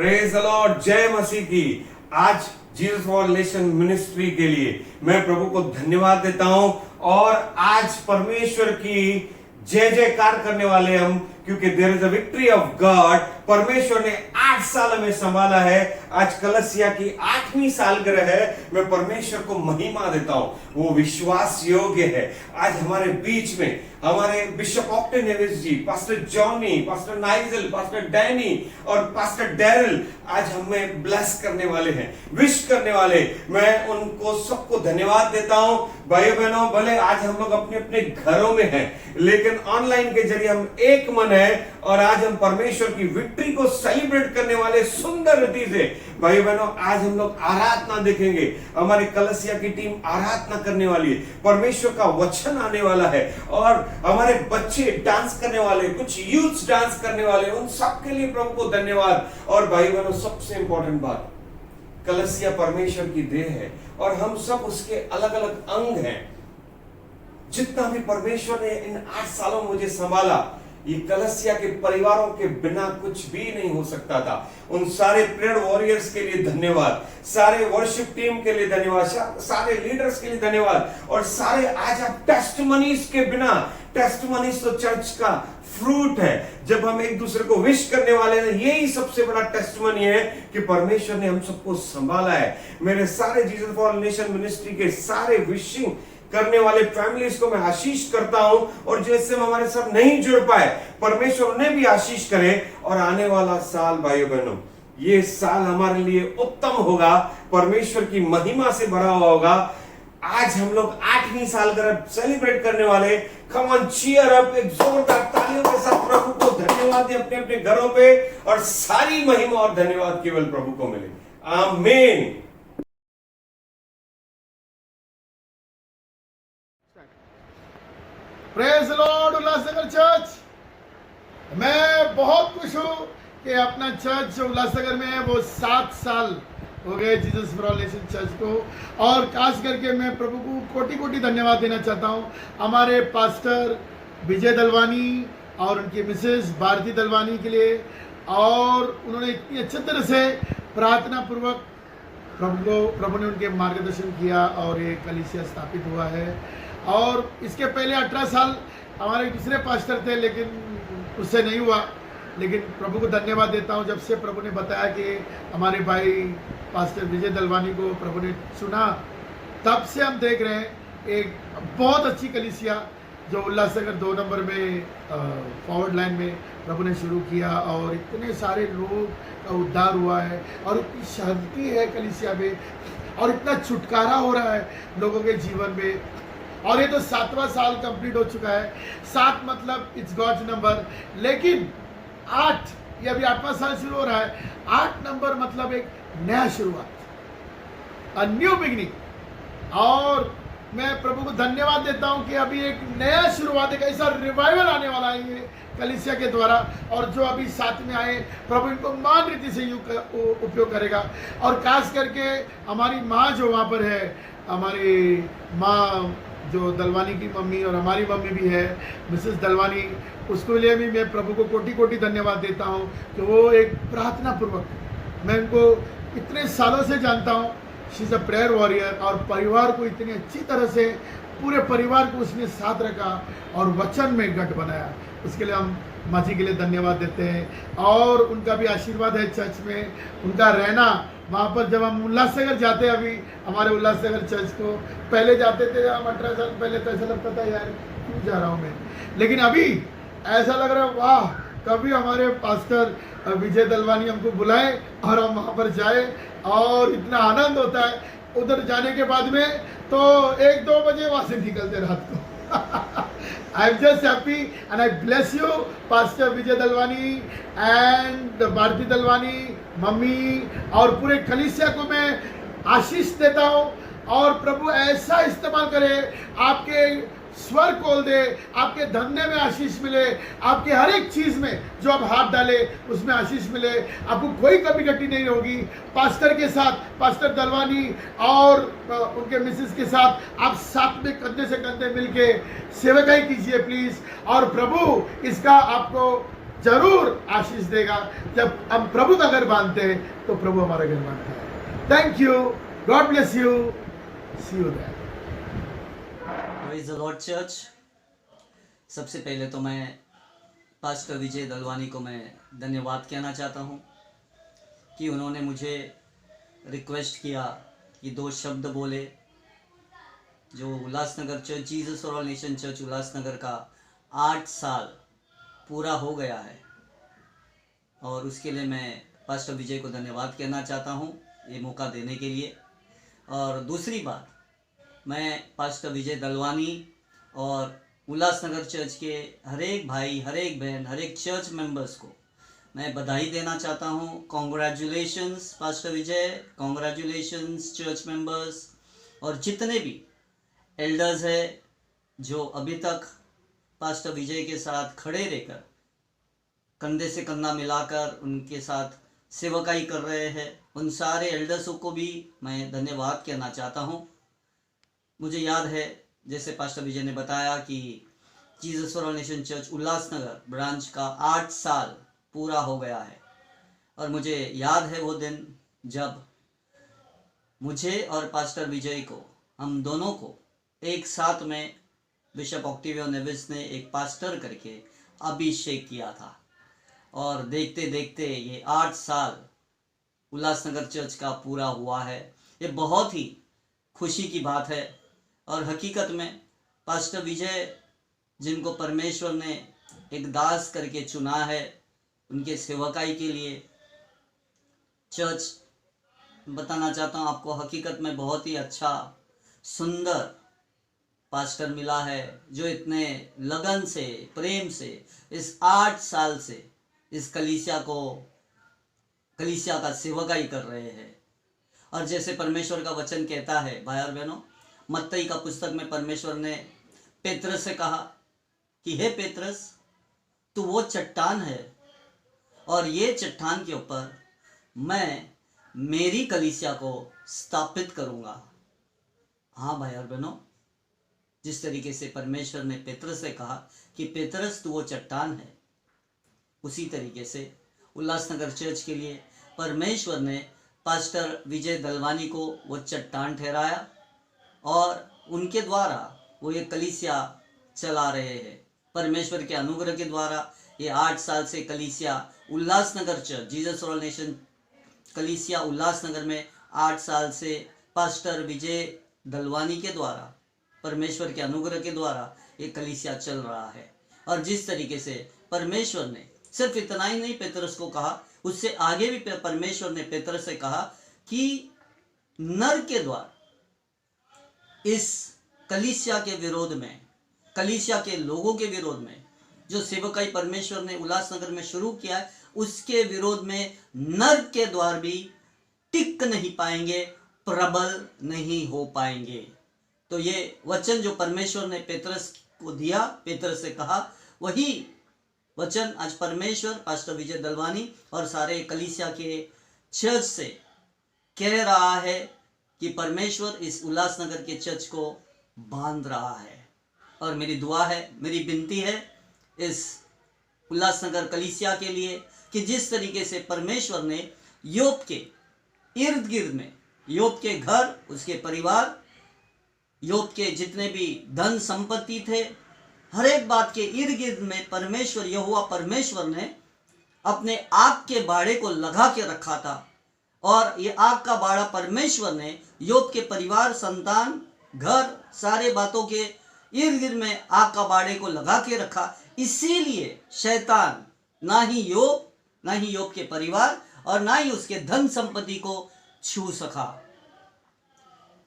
Praise the Lord, जय मसीह की। आज जीसस फॉर नेशन मिनिस्ट्री के लिए मैं प्रभु को धन्यवाद देता हूं और आज परमेश्वर की जय जयकार करने वाले हम, क्योंकि there is a victory of God. परमेश्वर ने 8 साल हमें संभाला है। आज कलसिया की 8वीं सालगिरह है। मैं परमेश्वर को महिमा देता हूं, वो विश्वास योग्य है। आज हमारे बीच में हमारे bishop Octane Avis ji, pastor Johnny, pastor Nigel, pastor Danny और पास्टर डैरल आज हमें ब्लेस करने वाले हैं, विश करने वाले। मैं उनको सबको धन्यवाद देता हूं। भाई बहनों, भले आज हम लोग अपने अपने घरों में हैं, लेकिन ऑनलाइन के जरिए हम एक मन है और आज हम परमेश्वर की विक्ट्री को सेलिब्रेट करने वाले सुंदर रीति से। भाई बहनों, आज हम लोग आराधना देखेंगे। हमारे कलसिया की टीम आराधना करने वाली है। परमेश्वर का वचन आने वाला है और हमारे बच्चे डांस करने वाले, कुछ यूथ डांस करने वाले। उन सबके लिए प्रभु को धन्यवाद। और भाई बहनों, सबसे इंपॉर्टेंट बात, कलसिया परमेश्वर की देह है और हम सब उसके अलग अलग अंग हैं। जितना भी परमेश्वर ने इन 8 सालों में मुझे संभाला, ये कलसिया के परिवारों के बिना कुछ भी नहीं हो सकता था। उन सारे प्रेयर वॉरियर्स के लिए धन्यवाद, सारे वर्शिप टीम के लिए धन्यवाद, सारे लीडर्स के लिए धन्यवाद और सारे आज आप टेस्टिमनीज के बिना, टेस्टिमनीज तो चर्च का फ्रूट है। जब हम एक दूसरे को विश करने वाले हैं, यही सबसे बड़ा टेस्टिमनी है कि परमेश्वर ने हम सबको संभाला है। मेरे सारे जीसस फॉर नेशन मिनिस्ट्री के सारे विशिंग करने वाले फैमिलीज को मैं आशीष करता हूं और जैसे हमारे साथ नहीं जुड़ पाए, परमेश्वर उन्हें भी आशीष करे। और आने वाला साल भाइयों बहनों, ये साल हमारे लिए उत्तम होगा, परमेश्वर की महिमा से भरा हुआ होगा। आज हम लोग 8वीं सालगिरह सेलिब्रेट करने वाले। कम ऑन, चीयर अप, एक जोरदार तालियों के साथ प्रभु को धन्यवाद दें अपने अपने घरों पे और सारी महिमा और धन्यवाद केवल प्रभु को मिले। आमीन। Praise Lord Ulhasnagar church. मैं बहुत खुश हूँ कि अपना चर्च जो उल्लासनगर में है वो 7 साल हो गए Jesus for all nation church को। और खास करके मैं प्रभु को कोटि कोटि धन्यवाद देना चाहता हूँ हमारे पास्टर विजय दलवानी और उनकी मिसेस भारती दलवानी के लिए। और उन्होंने इतनी अच्छे तरह से प्रार्थना पूर्वक प्रभु ने उनके मार्गदर्शन किया और ये कलीसिया स्थापित हुआ है। और इसके पहले 18 साल हमारे दूसरे पास्टर थे, लेकिन उससे नहीं हुआ। लेकिन प्रभु को धन्यवाद देता हूँ, जब से प्रभु ने बताया कि हमारे भाई पास्टर विजय दलवानी को प्रभु ने चुना, तब से हम देख रहे हैं एक बहुत अच्छी कलीसिया जो उल्लासनगर 2 नंबर में फॉरवर्ड लाइन में प्रभु ने शुरू किया। और इतने सारे लोग का उद्धार हुआ है और इतनी शांति है कलीसिया में और इतना छुटकारा हो रहा है लोगों के जीवन में। और ये तो 7वां साल कंप्लीट हो चुका है। 7 मतलब इट्स गॉड्स नंबर, लेकिन 8, ये अभी 8वां साल शुरू हो रहा है। 8 नंबर मतलब एक नया शुरुआत, अ न्यू बिगिनिंग। और मैं प्रभु को धन्यवाद देता हूं कि अभी एक नया शुरुआत, एक ऐसा रिवाइवल आने वाला है ये कलीसिया के द्वारा। और जो अभी साथ में आए, प्रभु इनको मान रीति से उपयोग करेगा। और खास करके हमारी माँ जो वहाँ पर है, हमारी माँ जो दलवानी की मम्मी और हमारी मम्मी भी है मिसेस दलवानी, उसके लिए भी मैं प्रभु को कोटि कोटि धन्यवाद देता हूँ कि वो एक प्रार्थना पूर्वक, मैं उनको इतने सालों से जानता हूँ, she is a prayer warrior. और परिवार को इतनी अच्छी तरह से, पूरे परिवार को उसने साथ रखा और वचन में गठ बनाया। उसके लिए हम माँ जी के लिए धन्यवाद देते हैं। और उनका भी आशीर्वाद है चर्च में, उनका रहना वहाँ पर। जब हम उल्लासनगर जाते हैं, अभी हमारे उल्लासनगर चर्च को पहले जाते थे हम 18 साल पहले, तो ऐसा लगता था यार क्यों जा रहा हूँ मैं, लेकिन अभी ऐसा लग रहा है वाह, कभी हमारे पास्टर विजय दलवानी हमको बुलाए और हम वहाँ पर जाए। और इतना आनंद होता है उधर जाने के बाद में, तो 1-2 बजे वहाँ से निकलते रात को। I am just happy and I bless you, Pastor Vijay Dalwani and Bharti Dalwani mummy और पूरे कलीसिया को मैं आशीष देता हूँ। और प्रभु ऐसा इस्तेमाल करे, आपके स्वर खोल दे, आपके धंधे में आशीष मिले, आपके हर एक चीज में जो आप हाथ डाले उसमें आशीष मिले, आपको कोई कमी कटी नहीं होगी। पास्टर के साथ, पास्टर दलवानी और उनके मिसेस के साथ आप साथ में कंधे से कंधे मिलके सेवकाई कीजिए प्लीज। और प्रभु इसका आपको जरूर आशीष देगा। जब हम प्रभु का घर बांधते हैं तो प्रभु हमारा घर बांधता है। Thank you, God bless you, see you there. Praise the Lord church. सबसे पहले तो मैं पास्टर विजय दलवानी को मैं धन्यवाद कहना चाहता हूँ कि उन्होंने मुझे रिक्वेस्ट किया कि 2 शब्द बोले। जो Ulhasnagar church, Jesus for all nation church Ulhasnagar का 8 साल पूरा हो गया है और उसके लिए मैं पास्टर विजय को धन्यवाद कहना चाहता हूँ ये मौका देने के लिए। और दूसरी बात, मैं पास्टर विजय दलवानी और उल्लासनगर चर्च के हर एक भाई, हर एक बहन, हर एक चर्च मेंबर्स को मैं बधाई देना चाहता हूँ। कॉन्ग्रेचुलेशंस पास्टर विजय, कॉन्ग्रेचुलेशंस चर्च मेंबर्स और जितने भी एल्डर्स है जो अभी तक पास्टर विजय के साथ खड़े रहकर कंधे से कंधा मिलाकर उनके साथ सेवकाई कर रहे हैं, उन सारे एल्डर्सों को भी मैं धन्यवाद कहना चाहता हूँ। मुझे याद है जैसे पास्टर विजय ने बताया कि Jesus for all nation church Ulhasnagar branch का 8 साल पूरा हो गया है और मुझे याद है वो दिन जब मुझे और पास्टर विजय को, हम दोनों को एक साथ में बिशप ऑक्टिवियो नेविस ने एक पास्टर करके अभिषेक किया था। और देखते देखते ये 8 साल उल्लासनगर चर्च का पूरा हुआ है। ये बहुत ही खुशी की बात है और हकीकत में पास्टर विजय जिनको परमेश्वर ने एक दास करके चुना है उनके सेवकाई के लिए, चर्च बताना चाहता हूँ आपको, हकीकत में बहुत ही अच्छा सुंदर पास्टर मिला है जो इतने लगन से, प्रेम से इस 8 साल से इस कलीसिया का सेवकाई कर रहे हैं। और जैसे परमेश्वर का वचन कहता है भाई और बहनों, मत्ती का पुस्तक में परमेश्वर ने पेत्रस से कहा कि हे पेत्रस, तू वो चट्टान है और ये चट्टान के ऊपर मैं मेरी कलीसिया को स्थापित करूंगा। हाँ भाई और बहनों, जिस तरीके से परमेश्वर ने पेत्रस से कहा कि पेत्रस तू वो चट्टान है, उसी तरीके से उल्लासनगर चर्च के लिए परमेश्वर ने पास्टर विजय दलवानी को वो चट्टान ठहराया और उनके द्वारा वो ये कलीसिया चला रहे हैं। परमेश्वर के अनुग्रह के द्वारा ये 8 साल से कलीसिया Ulhasnagar church, Jesus for all nation कलीसिया उल्लासनगर में 8 साल से पास्टर विजय दलवानी के द्वारा, परमेश्वर के अनुग्रह के द्वारा ये कलीसिया चल रहा है। और जिस तरीके से परमेश्वर ने सिर्फ इतना ही नहीं पेत्रस को कहा, उससे आगे भी परमेश्वर ने पेत्रस से कहा कि नर के द्वार इस कलीसिया के विरोध में, कलीसिया के लोगों के विरोध में जो सेवकाई परमेश्वर ने उल्लासनगर में शुरू किया है, उसके विरोध में नर के द्वार भी टिक नहीं पाएंगे, प्रबल नहीं हो पाएंगे। तो ये वचन जो परमेश्वर ने पेत्रस को दिया, पेत्रस से कहा, वही वचन आज परमेश्वर पास्टर विजय दलवानी और सारे कलीसिया के चर्च से कह रहा है कि परमेश्वर इस उल्लासनगर के चर्च को बांध रहा है। और मेरी दुआ है, मेरी विनती है इस उल्लासनगर कलीसिया के लिए कि जिस तरीके से परमेश्वर ने योग के इर्द गिर्द में, योग के घर, उसके परिवार, योग के जितने भी धन संपत्ति थे, हर एक बात के इर्द गिर्द में परमेश्वर, यहोवा परमेश्वर ने अपने आग के बाड़े को लगा के रखा था। और ये आग का बाड़ा परमेश्वर ने योग के परिवार, संतान, घर, सारे बातों के इर्द गिर्द में आग का बाड़े को लगा के रखा। इसीलिए शैतान ना ही योग के परिवार और ना ही उसके धन संपत्ति को छू सका।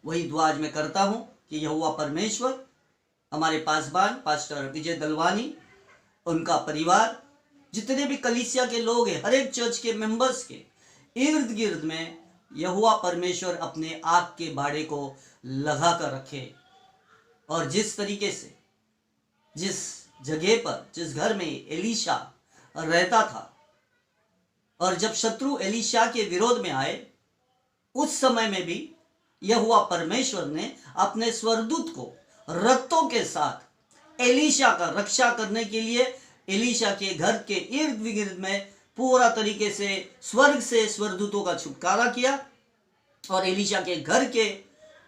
वही दुआ आज मैं करता हूं कि यहोवा परमेश्वर हमारे पासबान पास्टर विजय दलवानी, उनका परिवार, जितने भी कलीसिया के लोग हैं, हर एक चर्च के मेंबर्स के इर्द गिर्द में यहोवा परमेश्वर अपने आग के बाड़े को लगा कर रखे। और जिस तरीके से, जिस जगह पर, जिस घर में एलीशा रहता था, और जब शत्रु एलीशा के विरोध में आए, उस समय में भी यहोवा परमेश्वर ने अपने स्वर्गदूत को रथों के साथ एलीशा का रक्षा करने के लिए एलीशा के घर के इर्द गिर्द में पूरा तरीके से स्वर्गदूतों का छुटकारा किया, और एलीशा के घर के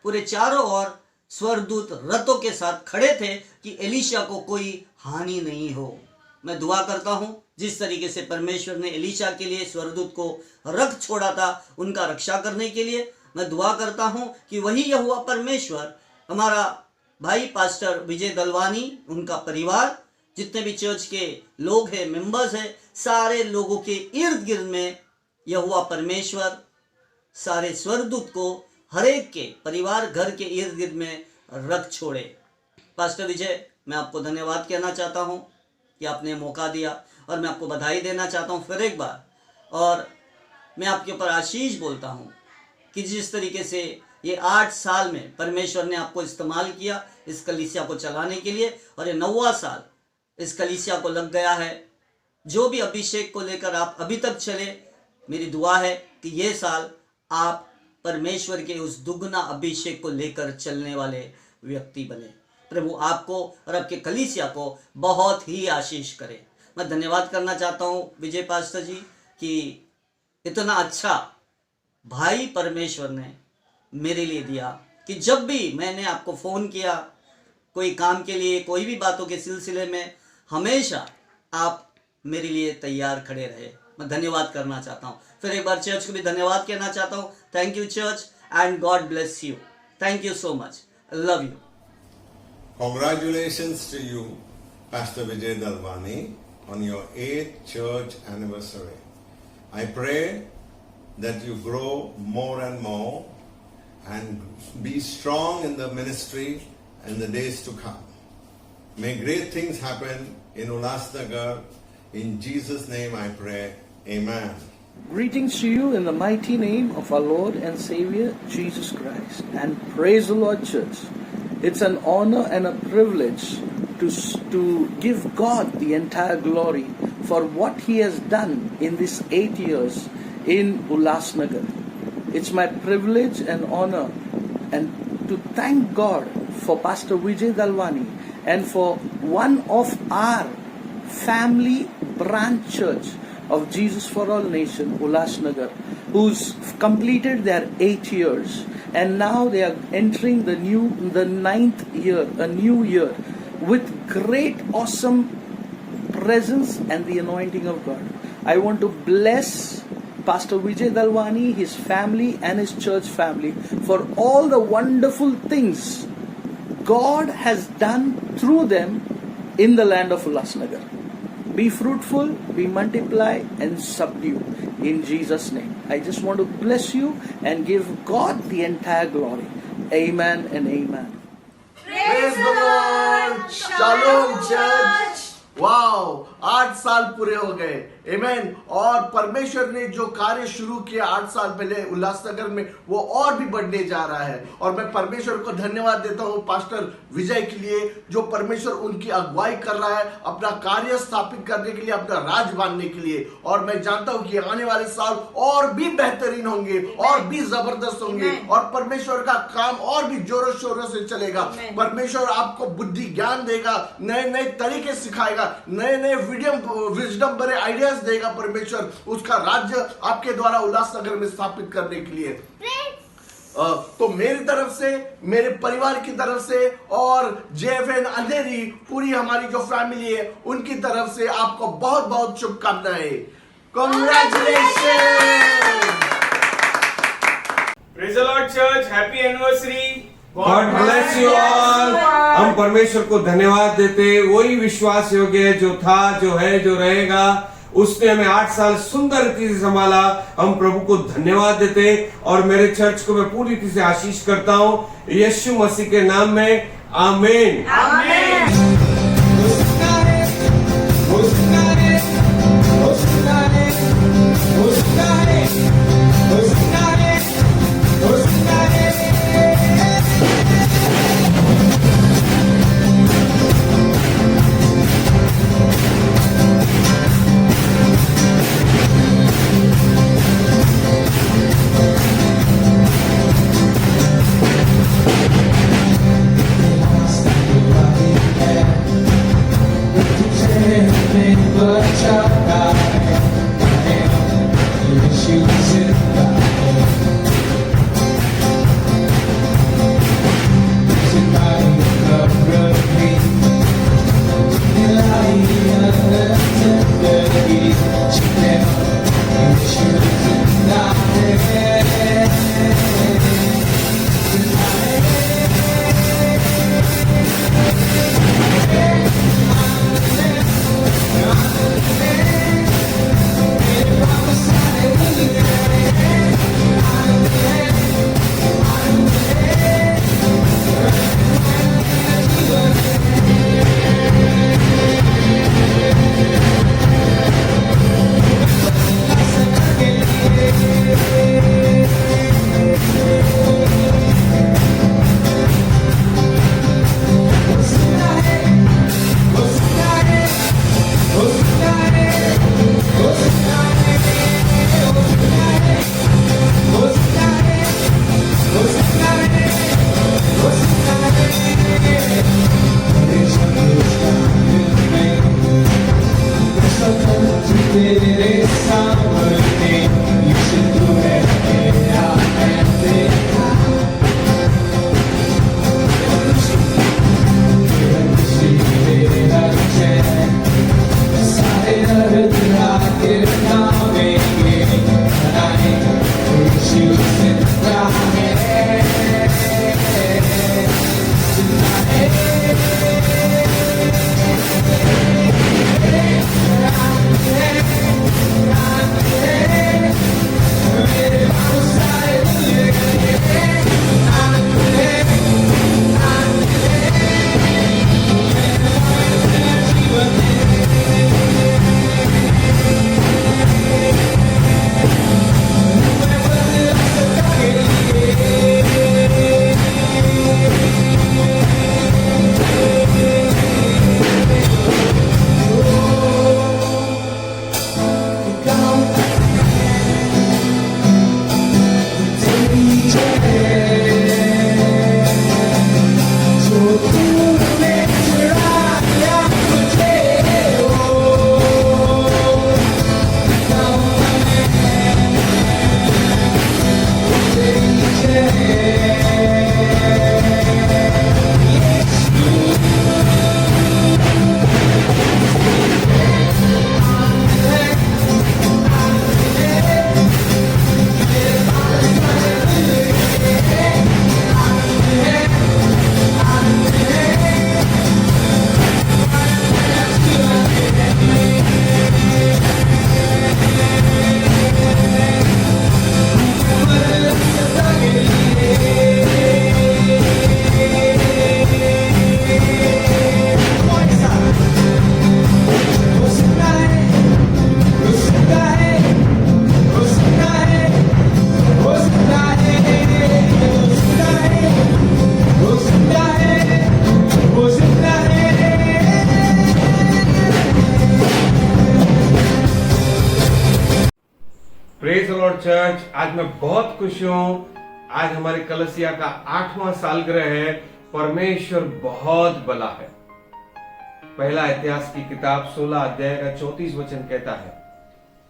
पूरे चारों ओर स्वर्गदूत रथों के साथ खड़े थे कि एलीशा को कोई हानि नहीं हो। मैं दुआ करता हूं जिस तरीके से परमेश्वर ने एलीशा के लिए स्वर्गदूत को रख छोड़ा था उनका रक्षा करने के लिए, मैं दुआ करता हूं कि वही यहोवा परमेश्वर हमारा भाई पास्टर विजय दलवानी, उनका परिवार, जितने भी चर्च के लोग हैं, मेंबर्स हैं, सारे लोगों के इर्द गिर्द में यहोवा परमेश्वर सारे स्वर्गदूत को हर एक के परिवार घर के इर्द गिर्द में रख छोड़े। पास्टर विजय, मैं आपको धन्यवाद कहना चाहता हूं कि आपने मौका दिया, और मैं आपको बधाई देना चाहता हूं फिर एक बार, और मैं आपके ऊपर आशीष बोलता हूं कि जिस तरीके से ये 8 साल में परमेश्वर ने आपको इस्तेमाल किया इस कलीसिया को चलाने के लिए, और ये 9वां साल इस कलीसिया को लग गया है। जो भी अभिषेक को लेकर आप अभी तक चले, मेरी दुआ है कि ये साल आप परमेश्वर के उस दुगना अभिषेक को लेकर चलने वाले व्यक्ति बने। प्रभु आपको और आपके कलीसिया को बहुत ही आशीष करे। मैं धन्यवाद करना चाहता हूँ विजय पास्टर जी कि इतना अच्छा भाई परमेश्वर ने मेरे लिए दिया कि जब भी मैंने आपको फ़ोन किया कोई काम के लिए, कोई भी बातों के सिलसिले में, हमेशा आप मेरे लिए तैयार खड़े रहे। मैं धन्यवाद करना चाहता हूँ। फिर एक बार चर्च को भी धन्यवाद कहना चाहता हूँ। Thank you church, and God bless you. Thank you so much, love you. Congratulations to you, Pastor Vijay Dalwani, on your 8th church anniversary. I pray that you grow more and more and be strong in the ministry in the days to come. May great things happen in Ulasnagar. In Jesus' name I pray. Amen. Greetings to you in the mighty name of our Lord and Savior Jesus Christ, and praise the Lord Church. It's an honor and a privilege to give God the entire glory for what He has done in these 8 years in Ulasnagar. It's my privilege and honor and to thank God for Pastor Vijay Dalwani and for one of our family branch church of Jesus for All Nation, Ulasnagar, who's completed their 8 years, and now they are entering the 9th year, a new year, with great awesome presence and the anointing of God. I want to bless Pastor Vijay Dalwani, his family and his church family for all the wonderful things God has done through them in the land of Ulasnagar. Be fruitful, be multiply, and subdue in Jesus' name. I just want to bless you and give God the entire glory. Amen and amen. Praise the Lord. Shalom church. Wow, 8 साल पूरे हो गए। आमीन। और परमेश्वर ने जो कार्य शुरू किया 8 साल पहले उल्लासनगर में, वो और भी बढ़ने जा रहा है। और मैं परमेश्वर को धन्यवाद देता हूँ पास्टर विजय के लिए, जो परमेश्वर उनकी अगुवाई कर रहा है अपना कार्य स्थापित करने के लिए, अपना राज बांधने के लिए। और मैं जानता हूँ कि आने वाले साल और भी बेहतरीन होंगे, और भी जबरदस्त होंगे, और परमेश्वर का काम और भी जोरों शोरों से चलेगा। परमेश्वर आपको बुद्धि ज्ञान देगा, नए नए तरीके सिखाएगा, नए नए विजडम भरे आइडियाज देगा परमेश्वर, उसका राज्य आपके द्वारा उल्लासनगर में स्थापित करने के लिए। तो मेरी तरफ से, मेरे परिवार की तरफ से, और JFN अंधेरी पूरी हमारी जो फैमिली है उनकी तरफ से आपको बहुत बहुत शुभकामनाएं। Congratulation. Praise the Lord church, happy anniversary. God bless you all. हम परमेश्वर को धन्यवाद देते, वही विश्वास योग्य है जो था, जो है, जो रहेगा। उसने हमें 8 साल सुंदर रीति से संभाला। हम प्रभु को धन्यवाद देते, और मेरे चर्च को मैं पूरी रीति से आशीष करता हूँ यीशु मसीह के नाम में। आमीन, आमीन। Yeah. Praise the Lord church. आज मैं बहुत खुश हूँ। आज हमारे कलसिया का 8वां सालगिरह है। परमेश्वर बहुत भला है। पहला इतिहास की किताब 16 अध्याय का 34 वचन कहता है,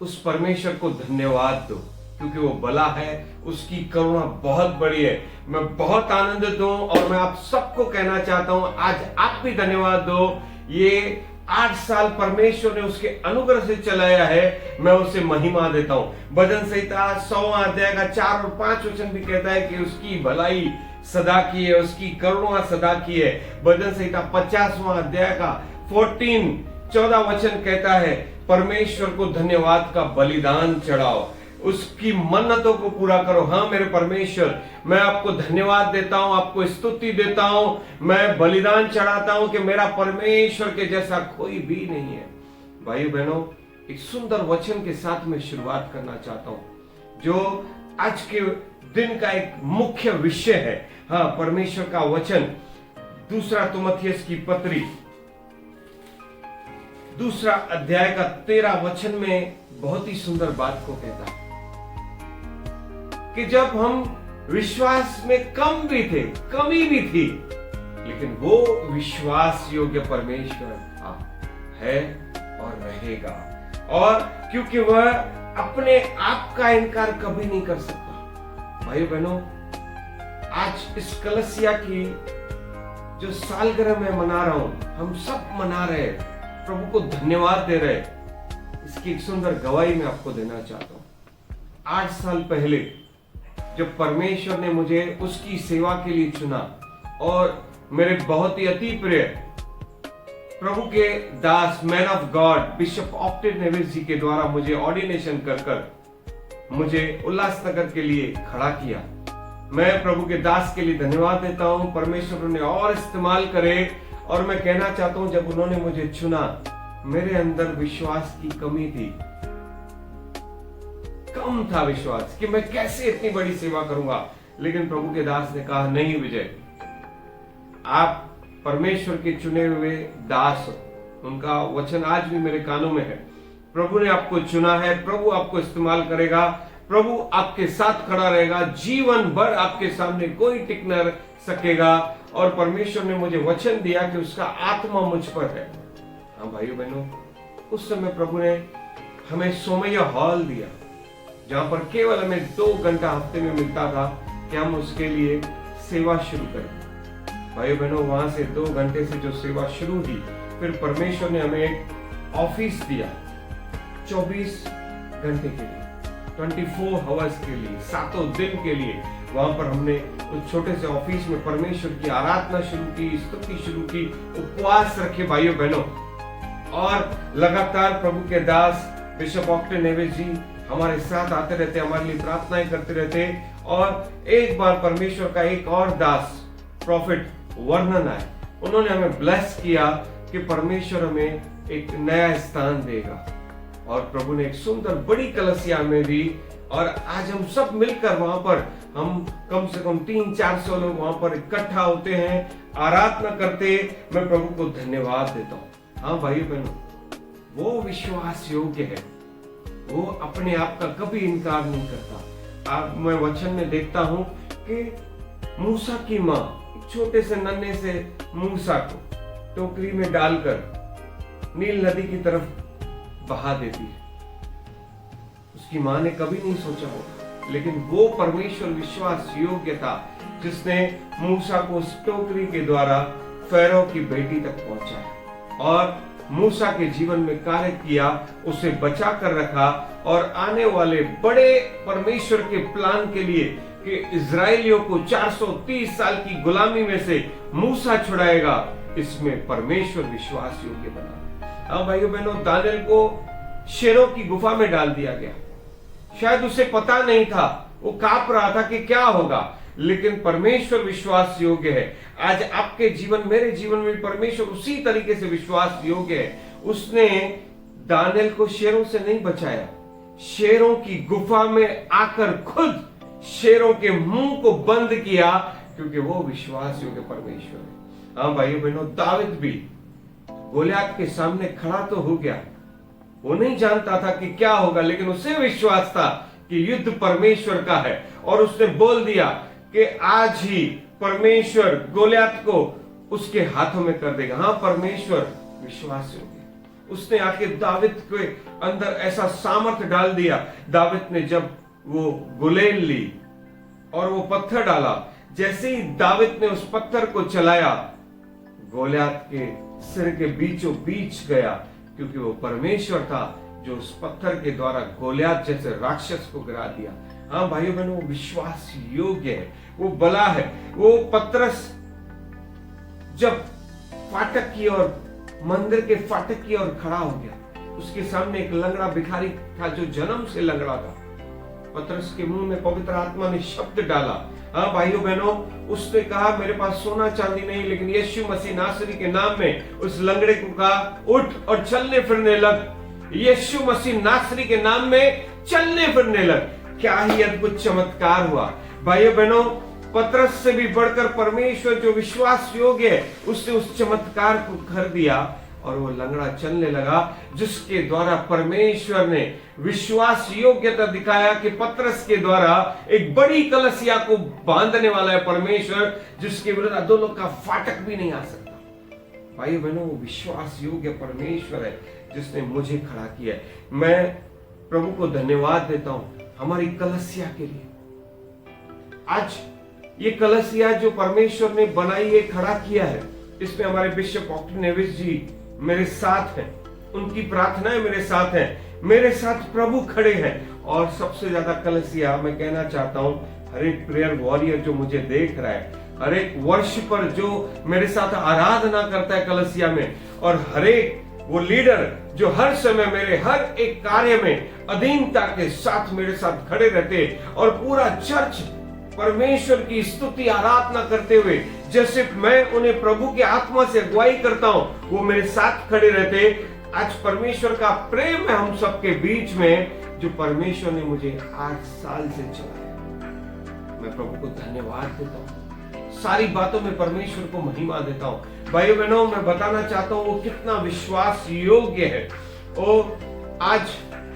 उस परमेश्वर को धन्यवाद दो क्योंकि वो भला है, उसकी करुणा बहुत बड़ी है। मैं बहुत आनंदित हूं और मैं आप सबको कहना चाहता हूं, आज आप भी धन्यवाद दो। ये 8 साल परमेश्वर ने उसके अनुग्रह से चलाया है, मैं उसे महिमा देता हूं। भजन संहिता 100वां अध्याय का 4 और 5 वचन भी कहता है कि उसकी भलाई सदा की है, उसकी करुणा सदा की है। भजन संहिता 50वां अध्याय का 14 वचन कहता है, परमेश्वर को धन्यवाद का बलिदान चढ़ाओ, उसकी मन्नतों को पूरा करो। हाँ मेरे परमेश्वर, मैं आपको धन्यवाद देता हूं, आपको स्तुति देता हूं, मैं बलिदान चढ़ाता हूं कि मेरा परमेश्वर के जैसा कोई भी नहीं है। भाइयों बहनों, एक सुंदर वचन के साथ मैं शुरुआत करना चाहता हूं जो आज के दिन का एक मुख्य विषय है। हाँ, परमेश्वर का वचन 2 तिमुथियुस की पत्री 2 अध्याय का 13 वचन में बहुत ही सुंदर बात को कहता है कि जब हम विश्वास में कम भी थे, कमी भी थी, लेकिन वो विश्वास योग्य परमेश्वर है और रहेगा। और क्योंकि वह अपने आप का इनकार कभी नहीं कर सकता। भाइयों बहनों, आज इस कलसिया की जो सालगिरह मैं मना रहा हूं, हम सब मना रहे, प्रभु को धन्यवाद दे रहे, इसकी एक सुंदर गवाही मैं आपको देना चाहता हूं। 8 साल पहले जब परमेश्वर ने मुझे उसकी सेवा के लिए चुना और मेरे बहुत ही अति प्रिय प्रभु के दास, man of God, bishop Octane Nevis ji के द्वारा मुझे ऑर्डिनेशन कर मुझे उल्लासनगर के लिए खड़ा किया, मैं प्रभु के दास के लिए धन्यवाद देता हूं। परमेश्वर उन्हें और इस्तेमाल करे। और मैं कहना चाहता हूं, जब उन्होंने मुझे चुना, मेरे अंदर विश्वास की कमी थी, कम था विश्वास कि मैं कैसे इतनी बड़ी सेवा करूंगा। लेकिन प्रभु के दास ने कहा, नहीं विजय, आप परमेश्वर के चुने हुए दास हो। उनका वचन आज भी मेरे कानों में है। प्रभु ने आपको चुना है, प्रभु आपको इस्तेमाल करेगा, प्रभु आपके साथ खड़ा रहेगा, जीवन भर आपके सामने कोई टिक न सकेगा। और परमेश्वर ने मुझे वचन दिया कि उसका आत्मा मुझ पर है। हाँ भाइयों बहनों, उस समय प्रभु ने हमें सोमैया हॉल दिया, जहां पर केवल हमें 2 घंटा हफ्ते में मिलता था कि हम उसके लिए सेवा शुरू करें। भाइयों बहनों, वहां से 2 घंटे से जो सेवा शुरू हुई, फिर परमेश्वर ने हमें एक ऑफिस दिया 24 घंटे के लिए, 24 आवर्स के लिए, 7 दिन के लिए। वहां पर हमने उस छोटे से ऑफिस में परमेश्वर की आराधना शुरू की, स्तुति शुरू की, उपवास रखे भाइयों बहनों। और लगातार प्रभु के दास बिशप ऑक्टेन नेविस जी हमारे साथ आते रहते, हमारे लिए प्रार्थनाएं करते रहते। और एक बार परमेश्वर का एक और दास प्रॉफिट वर्णन आए, उन्होंने हमें ब्लेस किया कि परमेश्वर हमें एक नया स्थान देगा। और प्रभु ने एक सुंदर बड़ी कलसिया में दी। और आज हम सब मिलकर वहां पर, हम कम से कम 300-400 लोग वहां पर इकट्ठा होते हैं, आराधना करते। मैं प्रभु को धन्यवाद देता हूं। हाँ भाइयों बहनों, वो विश्वास योग्य है, वो अपने आप का कभी इनकार नहीं करता। अब मैं वचन में देखता हूं कि मूसा की मां छोटे से नन्हे से मूसा को टोकरी में डालकर नील नदी की तरफ बहा देती है। उसकी मां ने कभी नहीं सोचा होगा, लेकिन वो परमेश्वर विश्वास योग्य था जिसने मूसा को उस टोकरी के द्वारा फैरो की बेटी तक पहुंचाया और मूसा के जीवन में कार्य किया, उसे बचा कर रखा। और आने वाले बड़े परमेश्वर के प्लान के लिए कि इजराइलियों को 430 साल की गुलामी में से मूसा छुड़ाएगा, इसमें परमेश्वर विश्वास योग्य बना। हाँ भाइयों बहनों, दानियल को शेरों की गुफा में डाल दिया गया। शायद उसे पता नहीं था, वो कांप रहा था कि क्या होगा, लेकिन परमेश्वर विश्वास योग्य है। आज आपके जीवन, मेरे जीवन में परमेश्वर उसी तरीके से विश्वास योग्य है। उसने दानियल को शेरों से नहीं बचाया, शेरों की गुफा में आकर खुद शेरों के मुंह को बंद किया, क्योंकि वो विश्वास योग्य परमेश्वर है। हाँ भाइयों बहनों, दाऊद भी गोलियत के सामने खड़ा तो हो गया, वो नहीं जानता था कि क्या होगा, लेकिन उसे विश्वास था कि युद्ध परमेश्वर का है। और उसने बोल दिया कि आज ही परमेश्वर गोलियत को उसके हाथों में कर देगा। हाँ, परमेश्वर विश्वास योग्य। उसने आके दाऊद के अंदर ऐसा सामर्थ्य डाल दिया। दाऊद ने जब वो गुलेल ली और वो पत्थर डाला, जैसे ही दाऊद ने उस पत्थर को चलाया, गोलियत के सिर के बीचों बीच गया, क्योंकि वो परमेश्वर था जो उस पत्थर के द्वारा गोलियत जैसे राक्षस को गिरा दिया। हाँ भाइयों बहनों, वो विश्वास योग्य है, वो बला है। वो पतरस जब फाटक की ओर, मंदिर के फाटक की ओर खड़ा हो गया, उसके सामने एक लंगड़ा भिखारी था जो जन्म से लंगड़ा था। पतरस के मुंह में पवित्र आत्मा ने शब्द डाला। हाँ भाइयों बहनों, उसने कहा मेरे पास सोना चांदी नहीं, लेकिन यीशु मसीह नासरी के नाम में उस लंगड़े को कहा उठ और चलने फिरने लग। यीशु मसीह नासरी के नाम में चलने फिरने लग। क्या ही अद्भुत चमत्कार हुआ। भाइयों बहनों, पतरस से भी बढ़कर परमेश्वर जो विश्वास योग्य है, उसने उस चमत्कार को कर दिया और वो लंगड़ा चलने लगा, जिसके द्वारा परमेश्वर ने विश्वास योग्यता दिखाया कि पतरस के द्वारा एक बड़ी कलसिया को बांधने वाला है परमेश्वर, जिसके विरुद्ध अधोलोक का फाटक भी नहीं आ सकता। भाई बहनों, वो विश्वास योग्य परमेश्वर है जिसने मुझे खड़ा किया है। मैं प्रभु को धन्यवाद देता हूं हमारी कलसिया के लिए। आज ये कलसिया जो परमेश्वर ने बनाई है, खड़ा किया है, इसमें हमारे बिशप ऑक्टिन नेविस जी मेरे साथ हैं, उनकी प्रार्थनाएं मेरे साथ हैं, मेरे साथ प्रभु खड़े हैं। और सबसे ज्यादा कलसिया मैं कहना चाहता हूं, हर एक प्रेयर वॉरियर जो मुझे देख रहा है, हर एक वर्ष पर जो मेरे साथ आराधना करता है कलसिया में, और हर एक वो लीडर जो हर समय मेरे हर एक कार्य में अधीनता के साथ मेरे साथ खड़े रहते, और पूरा चर्च परमेश्वर की स्तुति आराधना करते हुए जैसे मैं उन्हें प्रभु के आत्मा से अगुवाई करता हूं, वो मेरे साथ खड़े रहते। आज परमेश्वर का प्रेम है हम सबके बीच में, जो परमेश्वर ने मुझे 8 साल से चलाया। मैं प्रभु को धन्यवाद देता हूं, सारी बातों में परमेश्वर को महिमा देता हूं। भाइयों बहनों, मैं बताना चाहता हूं वो कितना विश्वास योग्य है। और आज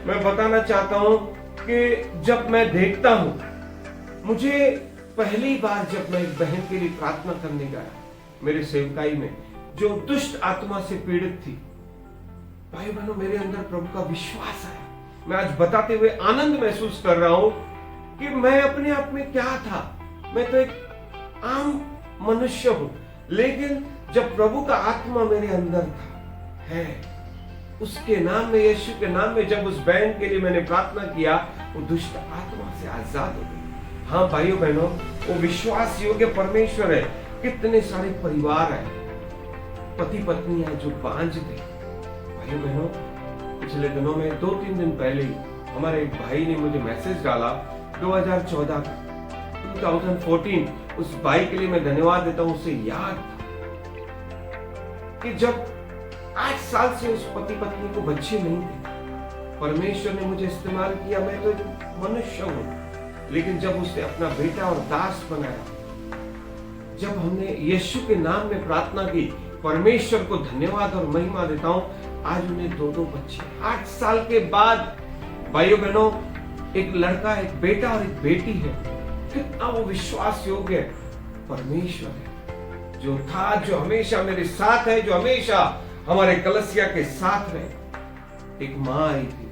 मैं बताना चाहता हूं कि जब मैं देखता हूं, मुझे पहली बार जब मैं एक बहन के लिए प्रार्थना करने गया मेरे सेवकाई में, जो दुष्ट आत्मा से पीड़ित थी, भाई बहनों, मेरे अंदर प्रभु का विश्वास आया। मैं आज बताते हुए आनंद महसूस कर रहा हूं कि मैं अपने आप में क्या था, मैं तो एक आम मनुष्य हूं, लेकिन जब प्रभु का आत्मा मेरे अंदर था है, उसके नाम में, यीशु के नाम में, जब उस बहन के लिए मैंने प्रार्थना किया, वो दुष्ट आत्मा से आजाद हो गई। हाँ भाइयों बहनों, वो विश्वास योग्य परमेश्वर है। कितने सारे परिवार है, पति पत्नी है जो बांझ थे। भाइयों बहनों, पिछले दिनों में 2-3 दिन पहले ही हमारे एक भाई ने मुझे मैसेज डाला, 2014 2014, उस भाई के लिए मैं धन्यवाद देता हूं। उसे याद था कि जब 8 साल से उस पति पत्नी को बच्चे नहीं थे, परमेश्वर ने मुझे इस्तेमाल किया। मैं तो मनुष्य हूं, लेकिन जब उसने अपना बेटा और दास बनाया, जब हमने यीशु के नाम में प्रार्थना की, परमेश्वर को धन्यवाद और महिमा देता हूं। आज उन्हें 2 बच्चे, 8 साल के बाद। भाइयों बहनों, एक लड़का, एक बेटा और एक बेटी है। कितना वो विश्वास योग्य परमेश्वर है, जो था, जो हमेशा मेरे साथ है, जो हमेशा हमारे कलसिया के साथ रहे। एक मां आई थी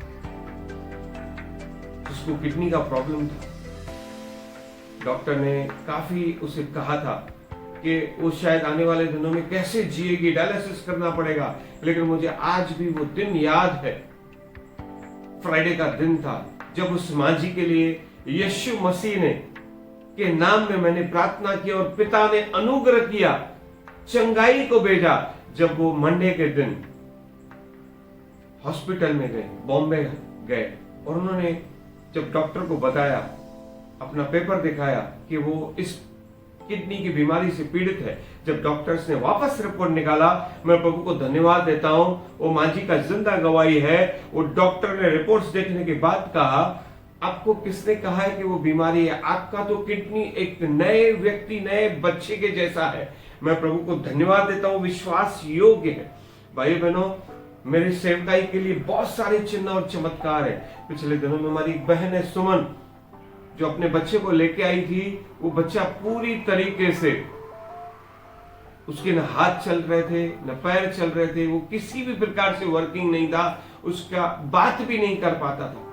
जिसको किडनी का प्रॉब्लम था। डॉक्टर ने काफी उसे कहा था कि वो शायद आने वाले दिनों में कैसे जिएगी, डायलिसिस करना पड़ेगा। लेकिन मुझे आज भी वो दिन याद है, फ्राइडे का दिन था, जब उस मां जी के लिए यीशु मसीह ने के नाम में मैंने प्रार्थना की और पिता ने अनुग्रह किया, चंगाई को भेजा। जब वो मंडे के दिन हॉस्पिटल में गए, बॉम्बे गए, और उन्होंने जब डॉक्टर को बताया, अपना पेपर दिखाया कि वो इस किडनी की बीमारी से पीड़ित है, जब डॉक्टर्स ने वापस रिपोर्ट निकाला, मैं प्रभु को धन्यवाद देता हूं, वो मां जी का जिंदा गवाही है। वो डॉक्टर ने रिपोर्ट्स देखने के बाद कहा, आपको किसने कहा है कि वो बीमारी है? आपका तो किडनी एक नए व्यक्ति, नए बच्चे के जैसा है। मैं प्रभु को धन्यवाद देता हूं, विश्वास योग्य है। भाई बहनों, मेरे सेवकाई के लिए बहुत सारे चिन्ह और चमत्कार है। पिछले दिनों में हमारी एक बहन है सुमन, जो अपने बच्चे को लेके आई थी। वो बच्चा पूरी तरीके से, उसके न हाथ चल रहे थे, न पैर चल रहे थे, वो किसी भी प्रकार से वर्किंग नहीं था, उसका बात भी नहीं कर पाता था।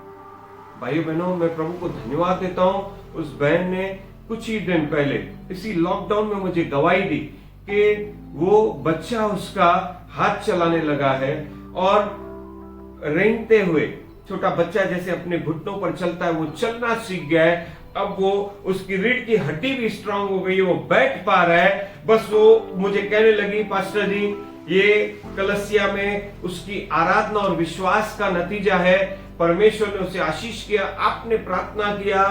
भाइयों बहनों, मैं प्रभु को धन्यवाद देता हूं, उस बहन ने कुछ ही दिन पहले इसी लॉकडाउन में मुझे गवाही दी कि वो बच्चा उसका हाथ चलाने लगा है, और रेंगते हुए, छोटा बच्चा जैसे अपने घुटनों पर चलता है, वो चलना सीख गया है। अब वो, उसकी रीढ़ की हड्डी भी स्ट्रांग हो गई है, वो बैठ पा रहा है। बस वो मुझे कहने लगी, पास्टर जी, ये कलसिया में उसकी आराधना और विश्वास का नतीजा है। परमेश्वर ने उसे आशीष किया, आपने प्रार्थना किया।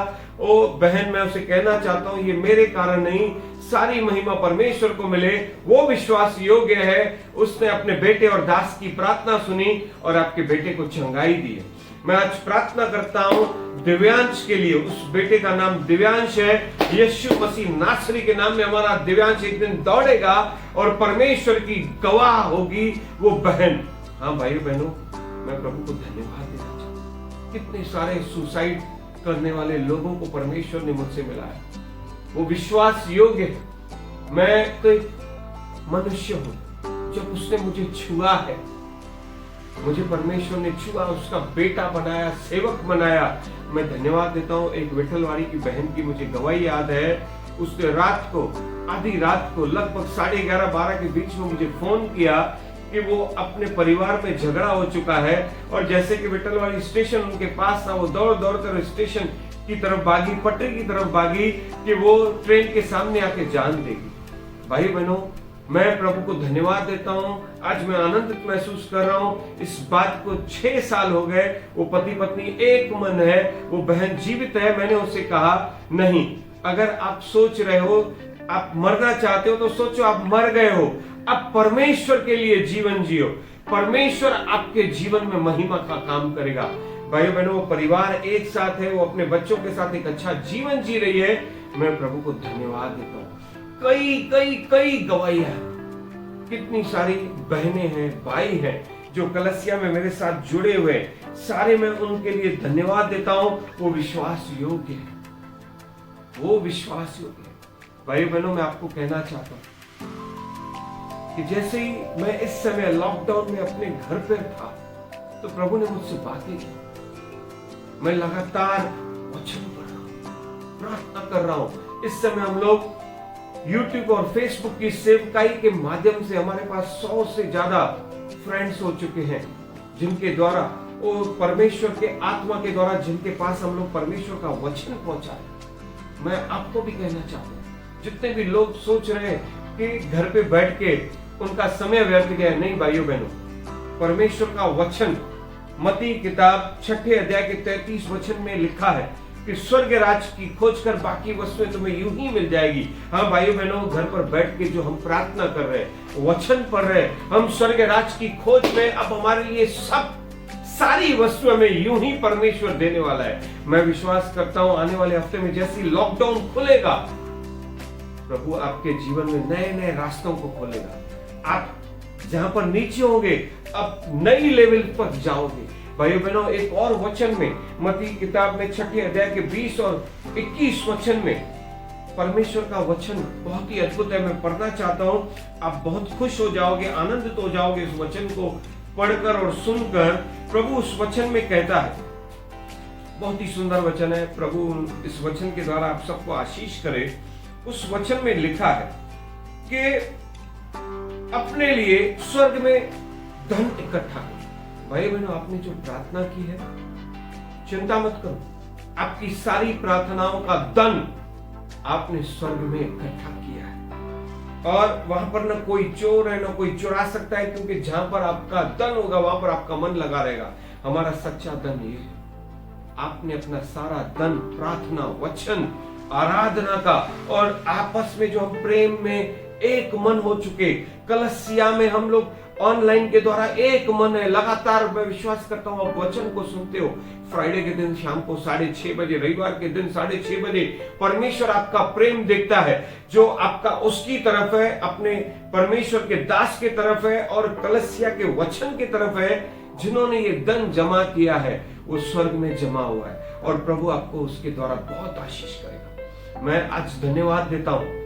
ओ बहन, मैं उसे कहना चाहता हूं, ये मेरे कारण नहीं, सारी महिमा परमेश्वर को मिले। वो विश्वास योग्य है, उसने अपने बेटे और दास की प्रार्थना सुनी और आपके बेटे को चंगाई दी है। मैं आज प्रार्थना करता हूं दिव्यांश के लिए। उस बेटे का नाम दिव्यांश है। यीशु मसीह नासरी के नाम में हमारा दिव्यांश एक दिन दौड़ेगा और परमेश्वर की गवाह होगी वो बहन। हाँ भाइयों बहनों, मैं प्रभु को धन्यवाद देना चाहता हूं। कितने सारे सुसाइड करने वाले लोगों को परमेश्वर ने मुझसे मिलाया, वो विश्वास योग्य है। मैं तो एक मनुष्य हूं जब उसने मुझे छुआ है, मुझे परमेश्वर ने छुआ, उसका बेटा बनाया, सेवक बनाया। मैं धन्यवाद देता हूँ। एक विठलवाड़ी की बहन की मुझे गवाही याद है। उसने रात को, आधी रात को, लगभग 11:30-12 के बीच में मुझे फोन किया कि वो अपने परिवार में झगड़ा हो चुका है, और जैसे कि विठलवाड़ी स्टेशन उनके पास था, वो दौड़ दौड़ कर स्टेशन की तरफ भागी, पटरी की तरफ भागी कि वो ट्रेन के सामने आके जान देगी। भाई बहनों, मैं प्रभु को धन्यवाद देता हूं। आज मैं आनंदित महसूस कर रहा हूं। इस बात को 6 साल हो गए। वो पति पत्नी एक मन है, वो बहन जीवित है। मैंने उससे कहा, नहीं, अगर आप सोच रहे हो आप मरना चाहते हो तो सोचो आप मर गए हो, अब परमेश्वर के लिए जीवन जियो, परमेश्वर आपके जीवन में महिमा का काम करेगा। भाई बहनों, वो परिवार एक साथ है, वो अपने बच्चों के साथ एक अच्छा जीवन जी रही है। मैं प्रभु को धन्यवाद देता हूँ। कई कई कई गवाहियां, कितनी सारी बहनें हैं, भाई हैं जो कलसिया में मेरे साथ जुड़े हुए हैं। सारे मैं उनके लिए धन्यवाद देता हूं। वो विश्वास योग्य है, वो विश्वास योग्य है। भाई बहनों, मैं आपको कहना चाहता हूं कि जैसे ही मैं इस समय लॉकडाउन में अपने घर पर था तो प्रभु ने मुझसे बातें की। मैं लगातार वचन पढ़ रहा हूं, प्रार्थना कर रहा हूं। इस समय हम लोग YouTube और Facebook की सेवकाई के माध्यम से हमारे पास 100 से ज्यादा फ्रेंड्स हो चुके हैं, जिनके द्वारा वो परमेश्वर के आत्मा के द्वारा जिनके पास हम लोग परमेश्वर का वचन पहुंचाए। मैं आपको भी कहना चाहता हूं, जितने भी लोग सोच रहे हैं कि घर पे बैठ के उनका समय व्यर्थ गया, नहीं भाइयों बहनों, परमेश्वर का वचन मत्ती किताब 6 अध्याय के 33 वचन में लिखा है कि स्वर्ग राज की खोज कर बाकी वस्तुएं तुम्हें यूं ही मिल जाएगी। हाँ भाइयों बहनों, घर पर बैठ के जो हम प्रार्थना कर रहे हैं, वचन पढ़ रहे हैं, हम स्वर्ग राज की खोज में, अब हमारे लिए सब सारी वस्तुएं हमें यूं ही परमेश्वर देने वाला है। मैं विश्वास करता हूं आने वाले हफ्ते में जैसी लॉकडाउन खुलेगा, प्रभु आपके जीवन में नए नए रास्तों को खोलेगा। आप जहां पर नीचे होंगे अब नई लेवल पर जाओगे। भाइयों बहनों, एक और वचन में मत्ती किताब में 6 अध्याय के 20 और 21 वचन में परमेश्वर का वचन बहुत ही अद्भुत है। मैं पढ़ना चाहता हूं, आप बहुत खुश हो जाओगे, आनंदित हो जाओगे इस वचन को पढ़कर और सुनकर। प्रभु उस वचन में कहता है, बहुत ही सुंदर वचन है, प्रभु इस वचन के द्वारा आप सबको आशीष करे। उस वचन में लिखा है कि अपने लिए स्वर्ग में धन इकट्ठा करो। भाई बहनों, आपने जो प्रार्थना की है, चिंता मत करो, आपकी सारी प्रार्थनाओं का धन आपने स्वर्ग में इकट्ठा किया है, और वहां पर न कोई चोर है, न कोई चुरा सकता है, क्योंकि जहां पर आपका धन होगा वहां पर आपका मन लगा रहेगा। हमारा सच्चा धन ये है, आपने अपना सारा धन प्रार्थना, वचन, आराधना का, और आपस में जो हम प्रेम में एक मन हो चुके, कलसिया में हम लोग ऑनलाइन के द्वारा एक मन है। लगातार मैं विश्वास करता हूं आप वचन को सुनते हो। फ्राइडे के दिन शाम को 6:30 बजे, रविवार के दिन 6:30 बजे परमेश्वर आपका प्रेम देखता है, जो आपका उसकी तरफ है, अपने परमेश्वर के दास के तरफ है, और कलसिया के वचन की तरफ है। जिन्होंने ये धन जमा किया है वो स्वर्ग में जमा हुआ है, और प्रभु आपको उसके द्वारा बहुत आशीष करेगा। मैं आज धन्यवाद देता हूं।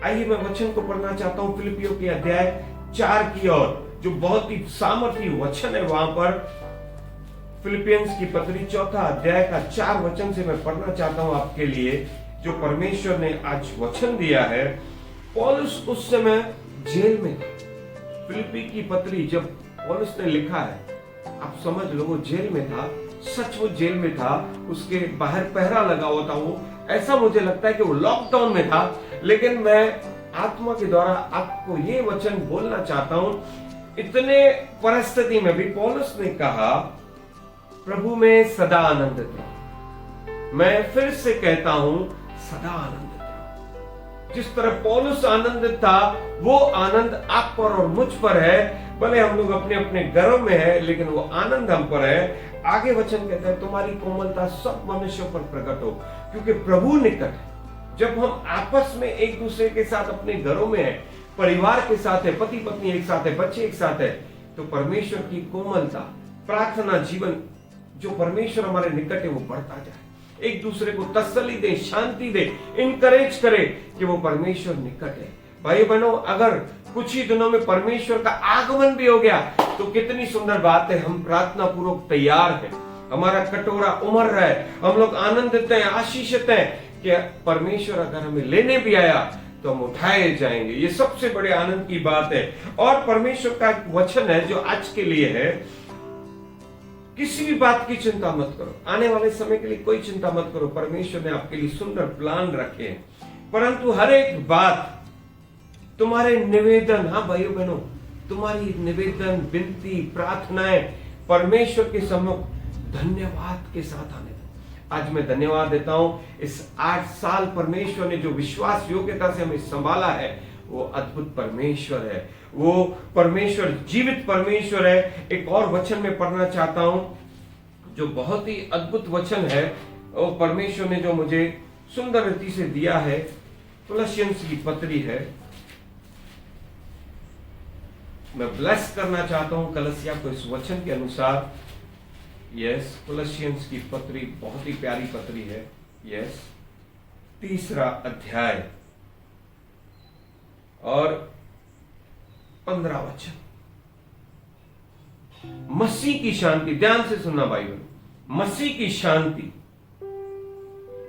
आइए मैं वचन को पढ़ना चाहता हूं, फिलिपियों के अध्याय 4 की ओर, जो बहुत ही सामर्थी वचन है। वहां पर फिलिपियंस की पत्री 4 अध्याय का 4 वचन से मैं पढ़ना चाहता हूं आपके लिए, जो परमेश्वर ने आज वचन दिया है। पौलुस उस समय जेल में था। फिलिपी की पत्री जब पौलुस ने लिखा है, आप समझ लो वो जेल में था, सच वो जेल में था, उसके बाहर पहरा लगा हुआ था। वो ऐसा मुझे लगता है कि वो लॉकडाउन में था, लेकिन मैं आत्मा के द्वारा आपको ये वचन बोलना चाहता हूं। इतने परिस्थिति में भी पौलुस ने कहा, प्रभु में सदा आनंदित रहो। मैं फिर से कहता हूं, सदा आनंदित रहो। जिस तरह पौलुस आनंदित था, वो आनंद आप पर और मुझ पर है। भले हम लोग अपने अपने घरों में है, लेकिन वो आनंद हम पर है। आगे वचन कहता है, तुम्हारी कोमलता सब मनुष्यों पर प्रकट हो, क्योंकि प्रभु निकट है। जब हम आपस में एक दूसरे के साथ अपने घरों में है, परिवार के साथ है, पति पत्नी एक साथ है, बच्चे एक साथ है, तो परमेश्वर की कोमलता, प्रार्थना जीवन जो परमेश्वर हमारे निकट है वो बढ़ता जाए। एक दूसरे को तसल्ली दे, शांति दे, इनकरेज करे कि वो परमेश्वर निकट है। भाई बहनों, अगर कुछ ही दिनों में परमेश्वर का आगमन भी हो गया तो कितनी सुंदर बात है। हम प्रार्थना पूर्वक तैयार हैं, हमारा कटोरा उमड़ रहा है, हम लोग आनंदित हैं, आशीषित हैं कि परमेश्वर अगर हमें लेने भी आया तो हम उठाए जाएंगे। ये सबसे बड़े आनंद की बात है। और परमेश्वर का एक वचन है जो आज के लिए है, किसी भी बात की चिंता मत करो, आने वाले समय के लिए कोई चिंता मत करो। परमेश्वर ने आपके लिए सुंदर प्लान रखे हैं, परंतु हर एक बात तुम्हारे निवेदन, हाँ भाइयों बहनों, तुम्हारी निवेदन, विनती, प्रार्थनाएं परमेश्वर के सम्मुख धन्यवाद के साथ आने दो। आज मैं धन्यवाद देता हूं इस 8 साल परमेश्वर ने जो विश्वास योग्यता से हमें संभाला है, वो अद्भुत परमेश्वर है, वो परमेश्वर जीवित परमेश्वर है। एक और वचन में पढ़ना चाहता हूं जो बहुत ही अद्भुत वचन है, वो परमेश्वर ने जो मुझे सुंदर रीति से दिया है। कोलोसियंस की पत्री है, मैं ब्लेस करना चाहता हूं कलसिया को इस वचन के अनुसार। यस, कोलोसियंस की पत्री बहुत ही प्यारी पत्री है। यस, 3 अध्याय और 15 वचन। मसीह की शांति, ध्यान से सुनना भाई बहन, मसीह की शांति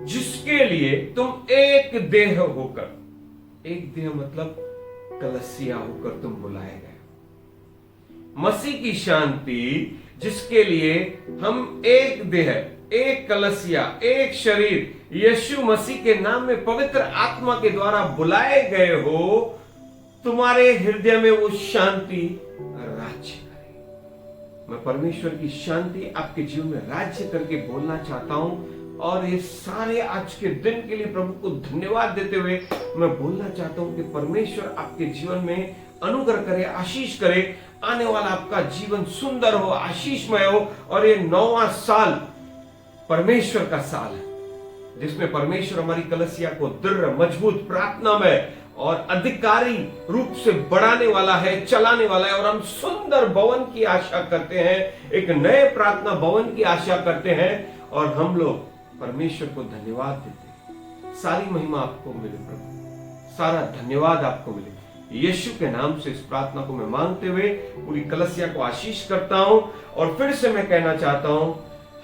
जिसके लिए तुम एक देह होकर, एक देह मतलब कलसिया होकर तुम बुलाए गए, मसीह की शांति जिसके लिए हम एक देह, एक कलसिया, एक शरीर यीशु मसीह के नाम में पवित्र आत्मा के द्वारा बुलाए गए हो, तुम्हारे हृदय में वो शांति राज्य करे। मैं परमेश्वर की शांति आपके जीवन में राज्य करके बोलना चाहता हूं। और ये सारे आज के दिन के लिए प्रभु को धन्यवाद देते हुए मैं बोलना चाहता हूं कि परमेश्वर आपके जीवन में अनुग्रह करे, आशीष करे। आने वाला आपका जीवन सुंदर हो, आशीषमय हो। और ये 9वां साल परमेश्वर का साल है जिसमें परमेश्वर हमारी कलसिया को दृढ़, मजबूत, प्रार्थना में और अधिकारी रूप से बढ़ाने वाला है, चलाने वाला है। और हम सुंदर भवन की आशा करते हैं, एक नए प्रार्थना भवन की आशा करते हैं। और हम लोग परमेश्वर को धन्यवाद देते हैं। सारी महिमा आपको मिले प्रभु, सारा धन्यवाद आपको मिले। यीशु के नाम से इस प्रार्थना को मैं मांगते हुए पूरी कलसिया को आशीष करता हूं। और फिर से मैं कहना चाहता हूं,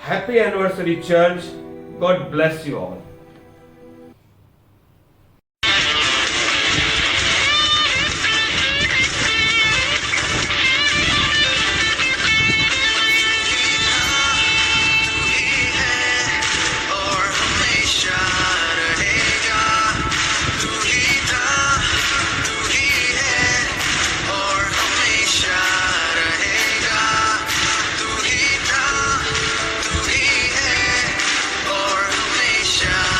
happy anniversary church, God bless you all. और हमेशा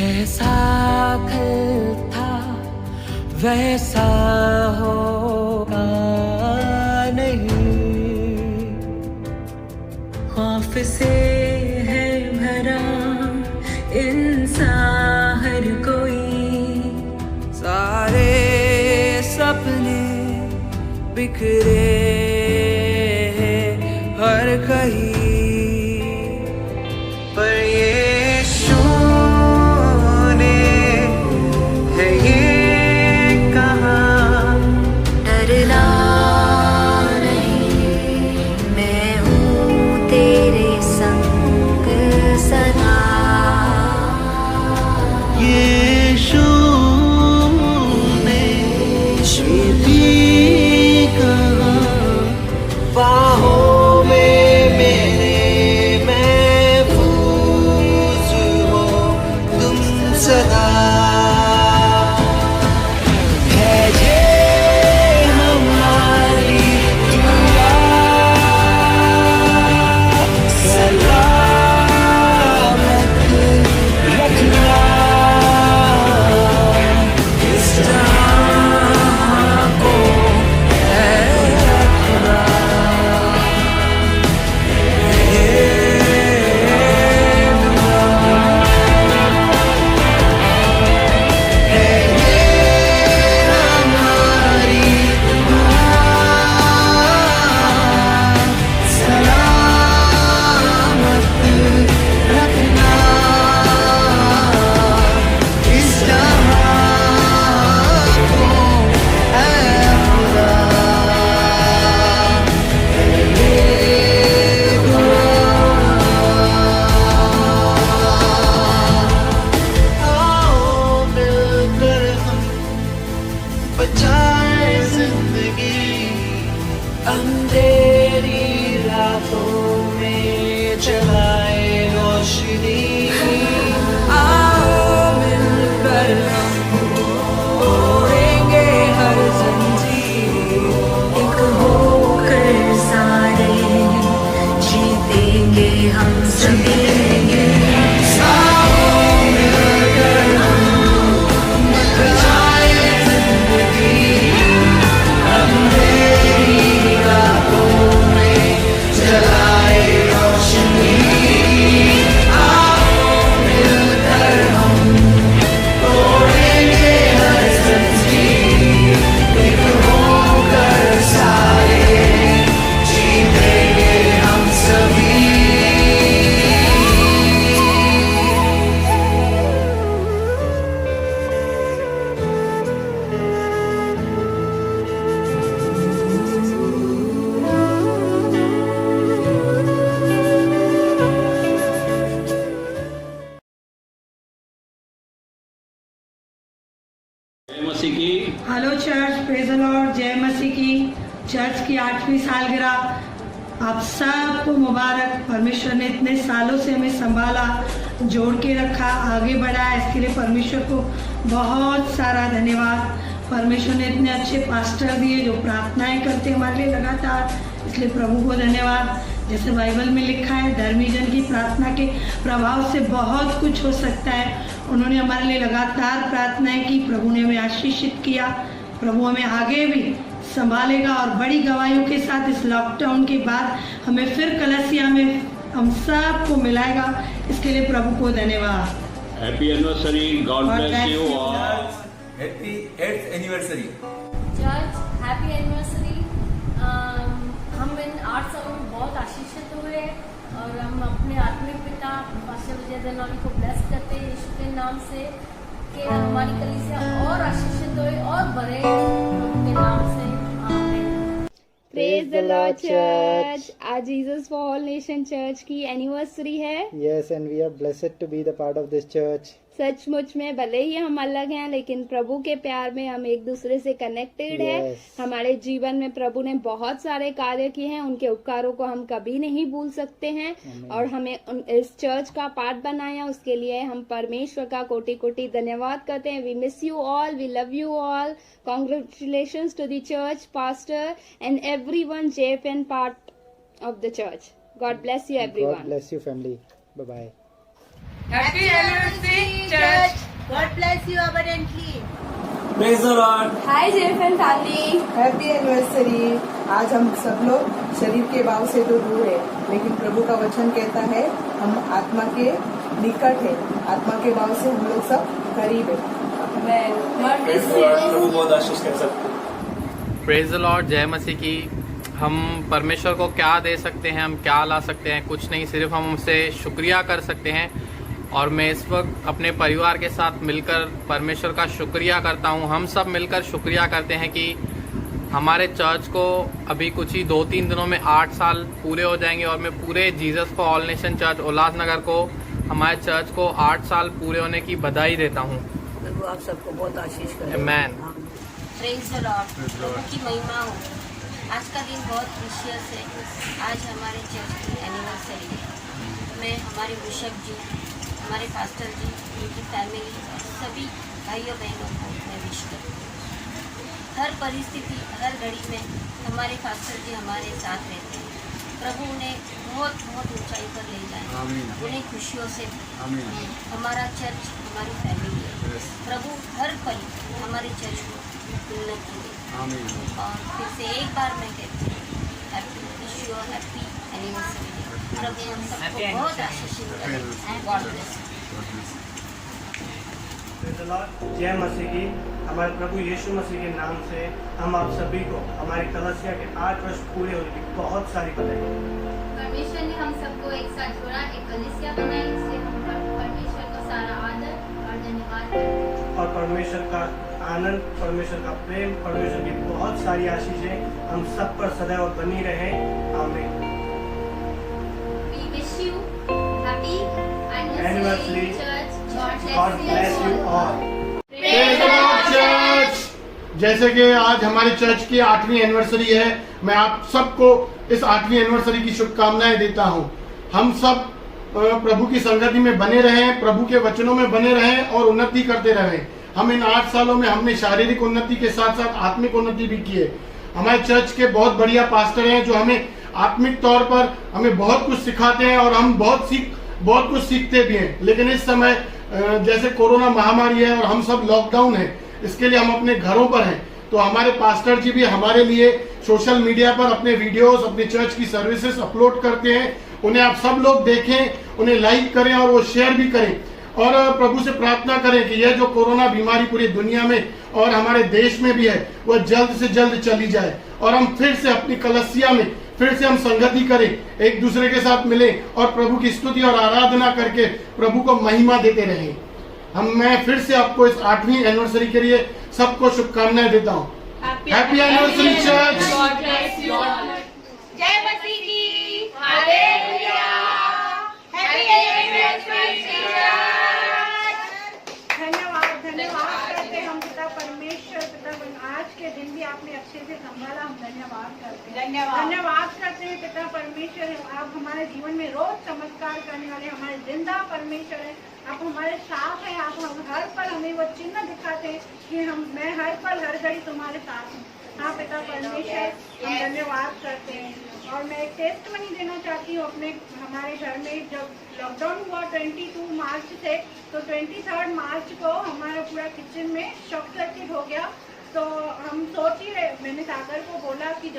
जैसा कल था वैसा होगा नहीं, खौफ से है भरा इंसान हर कोई, सारे सपने बिखरे हर कहीं, पर यीशु ने है ये कहा, डरना नहीं, मैं हूँ तेरे संग सदा। यीशु ने ये भी कहा, बाहों में मेरे महफूज हो तुम सदा। है ये हमारी दुआ, सलामत रखना इस जहां को, है रखना बचाए जिंदगी अंधेरी रातों में, जलाए रोशनी। आओ मिलकर हम तोड़ेंगे हर जंजीर, एक होकर सारे जीतेंगे हम सभी। Hello church, praise the Lord, जय मसीह की। चर्च की 8वीं सालगिरह आप सबको मुबारक। परमेश्वर ने इतने सालों से हमें संभाला, जोड़ के रखा, आगे बढ़ाया, इसके लिए परमेश्वर को बहुत सारा धन्यवाद। परमेश्वर ने इतने अच्छे पास्टर दिए जो प्रार्थनाएं करते हमारे लिए लगातार, इसलिए प्रभु को धन्यवाद। जैसे बाइबल में लिखा है, धर्मी जन की प्रार्थना के प्रभाव से बहुत कुछ हो सकता है। उन्होंने हमारे लिए लगातार प्रार्थनाएं की, प्रभु ने हमें आशीषित किया। प्रभु हमें आगे भी संभालेगा और बड़ी गवाहियों के साथ इस लॉकडाउन के बाद हमें फिर कलसिया में हम सबको मिलाएगा। इसके लिए प्रभु को धन्यवाद। Happy anniversary, God bless you all. Happy 8th anniversary. Church happy anniversary. हम इन 8 सालों में बहुत आशीषित हुए और हम अपने आत्मिक पिता पास्टर विजय दनौली को ब्लेस करते हैं यीशु के नाम से कि हमारी कलीसिया और आशीषित होए और बढ़े उनके नाम से। आमीन। Praise the Lord church. आज Jesus for all nation church की एनिवर्सरी है। Yes, and we are blessed to be the part of this church. सचमुच में भले ही हम अलग हैं, लेकिन प्रभु के प्यार में हम एक दूसरे से कनेक्टेड है। हमारे जीवन में प्रभु ने बहुत सारे कार्य किए हैं, उनके उपकारों को हम कभी नहीं भूल सकते हैं। और हमें इस चर्च का पार्ट बनाया, उसके लिए हम परमेश्वर का कोटि कोटि धन्यवाद करते हैं। We miss you all, we love you all. Congratulations to the church pastor and everyone JFN part of the church. God bless you everyone. God bless you family. Bye bye. Happy anniversary, church. God bless you abundantly. Praise the Lord. Hi Jefan family, happy anniversary. आज हम सब लोग शरीर के भाव से तो दूर है, लेकिन प्रभु का वचन कहता है हम आत्मा के निकट है, आत्मा के भाव से हम लोग सब करीब है। प्रभु बहुत आशीष कर सकते। प्रेज द लॉर्ड, जय मसीह की। हम परमेश्वर को क्या दे सकते हैं, हम क्या ला सकते हैं? कुछ नहीं, सिर्फ हम उनसे शुक्रिया कर सकते हैं। और मैं इस वक्त अपने परिवार के साथ मिलकर परमेश्वर का शुक्रिया करता हूं। हम सब मिलकर शुक्रिया करते हैं कि हमारे चर्च को अभी कुछ ही 2-3 दिनों में 8 साल पूरे हो जाएंगे। और मैं पूरे Jesus for all nation church Ulhasnagar को, हमारे चर्च को 8 साल पूरे होने की बधाई देता हूं। प्रभु आप सबको बहुत आशीष करे। आमीन। प्रेज द लॉर्ड, प्रभु की महिमा हो। आज का दिन बहुत प्रीशियस है। आज हमारे चर्च की एनिवर्सरी है। मैं हमारे बिशप जी, हमारे पास्टर जी, उनकी फैमिली और सभी भाइयों बहनों को मैं विश करती हूँ। हर परिस्थिति, हर घड़ी में हमारे पास्टर जी हमारे साथ रहते हैं। प्रभु उन्हें बहुत बहुत ऊंचाई पर ले जाए, उन्हें खुशियों से। हमारा चर्च हमारी फैमिली है। प्रभु हर पल हमारे चर्च को उन्नति दे। और फिर से एक बार मैं कहती हूँ happy wish you happy anniversary. प्रभु हम सबको बहुत आशीषित करें। God bless you. जय मसीह की। हमारे प्रभु यीशु मसीह के नाम से हम आप सभी को हमारे कलसिया के 8 वर्ष पूरे होने की बहुत सारी बधाई। परमेश्वर ने हम सबको एक साथ जोड़ा, एक कलीसिया बनाई। इससे हम परमेश्वर को सारा आदर और धन्यवाद करते हैं। और परमेश्वर का आनंद, परमेश्वर का प्रेम, परमेश्वर की बहुत सारी आशीषें हम सब पर सदैव बनी रहे। आमीन। We wish you happy Anniversary. church. God bless you all. Praise the Lord, church. जैसे कि आज हमारी चर्च की 8वीं एनिवर्सरी है, मैं आप सबको इस 8वीं एनिवर्सरी की शुभकामनाएं देता हूं। हम सब प्रभु की संगति में बने रहें, प्रभु के वचनों में बने रहें और उन्नति करते रहें। हम इन 8 सालों में हमने शारीरिक उन्नति के साथ साथ आत्मिक उन्नति भी की है। हमारे चर्च के बहुत बढ़िया पास्टर हैं जो हमें आत्मिक तौर पर हमें बहुत कुछ सिखाते हैं और हम बहुत कुछ सीखते भी हैं। लेकिन इस समय जैसे कोरोना महामारी है और हम सब लॉकडाउन है, इसके लिए हम अपने घरों पर हैं, तो हमारे पास्टर जी भी हमारे लिए सोशल मीडिया पर अपने वीडियोस, अपने चर्च की सर्विसेज अपलोड करते हैं। उन्हें आप सब लोग देखें, उन्हें लाइक करें और वो शेयर भी करें। और प्रभु से प्रार्थना करें कि यह जो कोरोना बीमारी पूरी दुनिया में और हमारे देश में भी है, वह जल्द से जल्द चली जाए और हम फिर से अपनी कलसिया में फिर से हम संगति करें, एक दूसरे के साथ मिलें और प्रभु की स्तुति और आराधना करके प्रभु को महिमा देते रहें। मैं फिर से आपको इस 8वीं एनिवर्सरी के लिए सबको शुभकामनाएं देता हूँ। Happy anniversary church. जय मसीह की। हालेलुया। Happy anniversary church. धन्यवाद करते हम पिता परमेश्वर। पिता आज के दिन भी आपने अच्छे से संभाला, हम धन्यवाद करते हैं। धन्यवाद करते हैं पिता परमेश्वर। आप हमारे जीवन में रोज चमत्कार करने वाले हमारे जिंदा परमेश्वर है। आप हमारे साथ हैं। आप हर पल हमें वो चिन्ह दिखाते हैं कि मैं हर पल हर घड़ी तुम्हारे साथ हूँ। हाँ पिता परमेश्वर, हम धन्यवाद करते हैं। और मैं एक टेस्टमनी देना चाहती हूँ अपने हमारे घर में। जब लॉकडाउन हुआ 22 मार्च से, तो 23 मार्च को हमारा पूरा किचन में शॉर्ट सर्किट हो गया। तो हम सोच ही रहे, मैंने सागर को बोला कि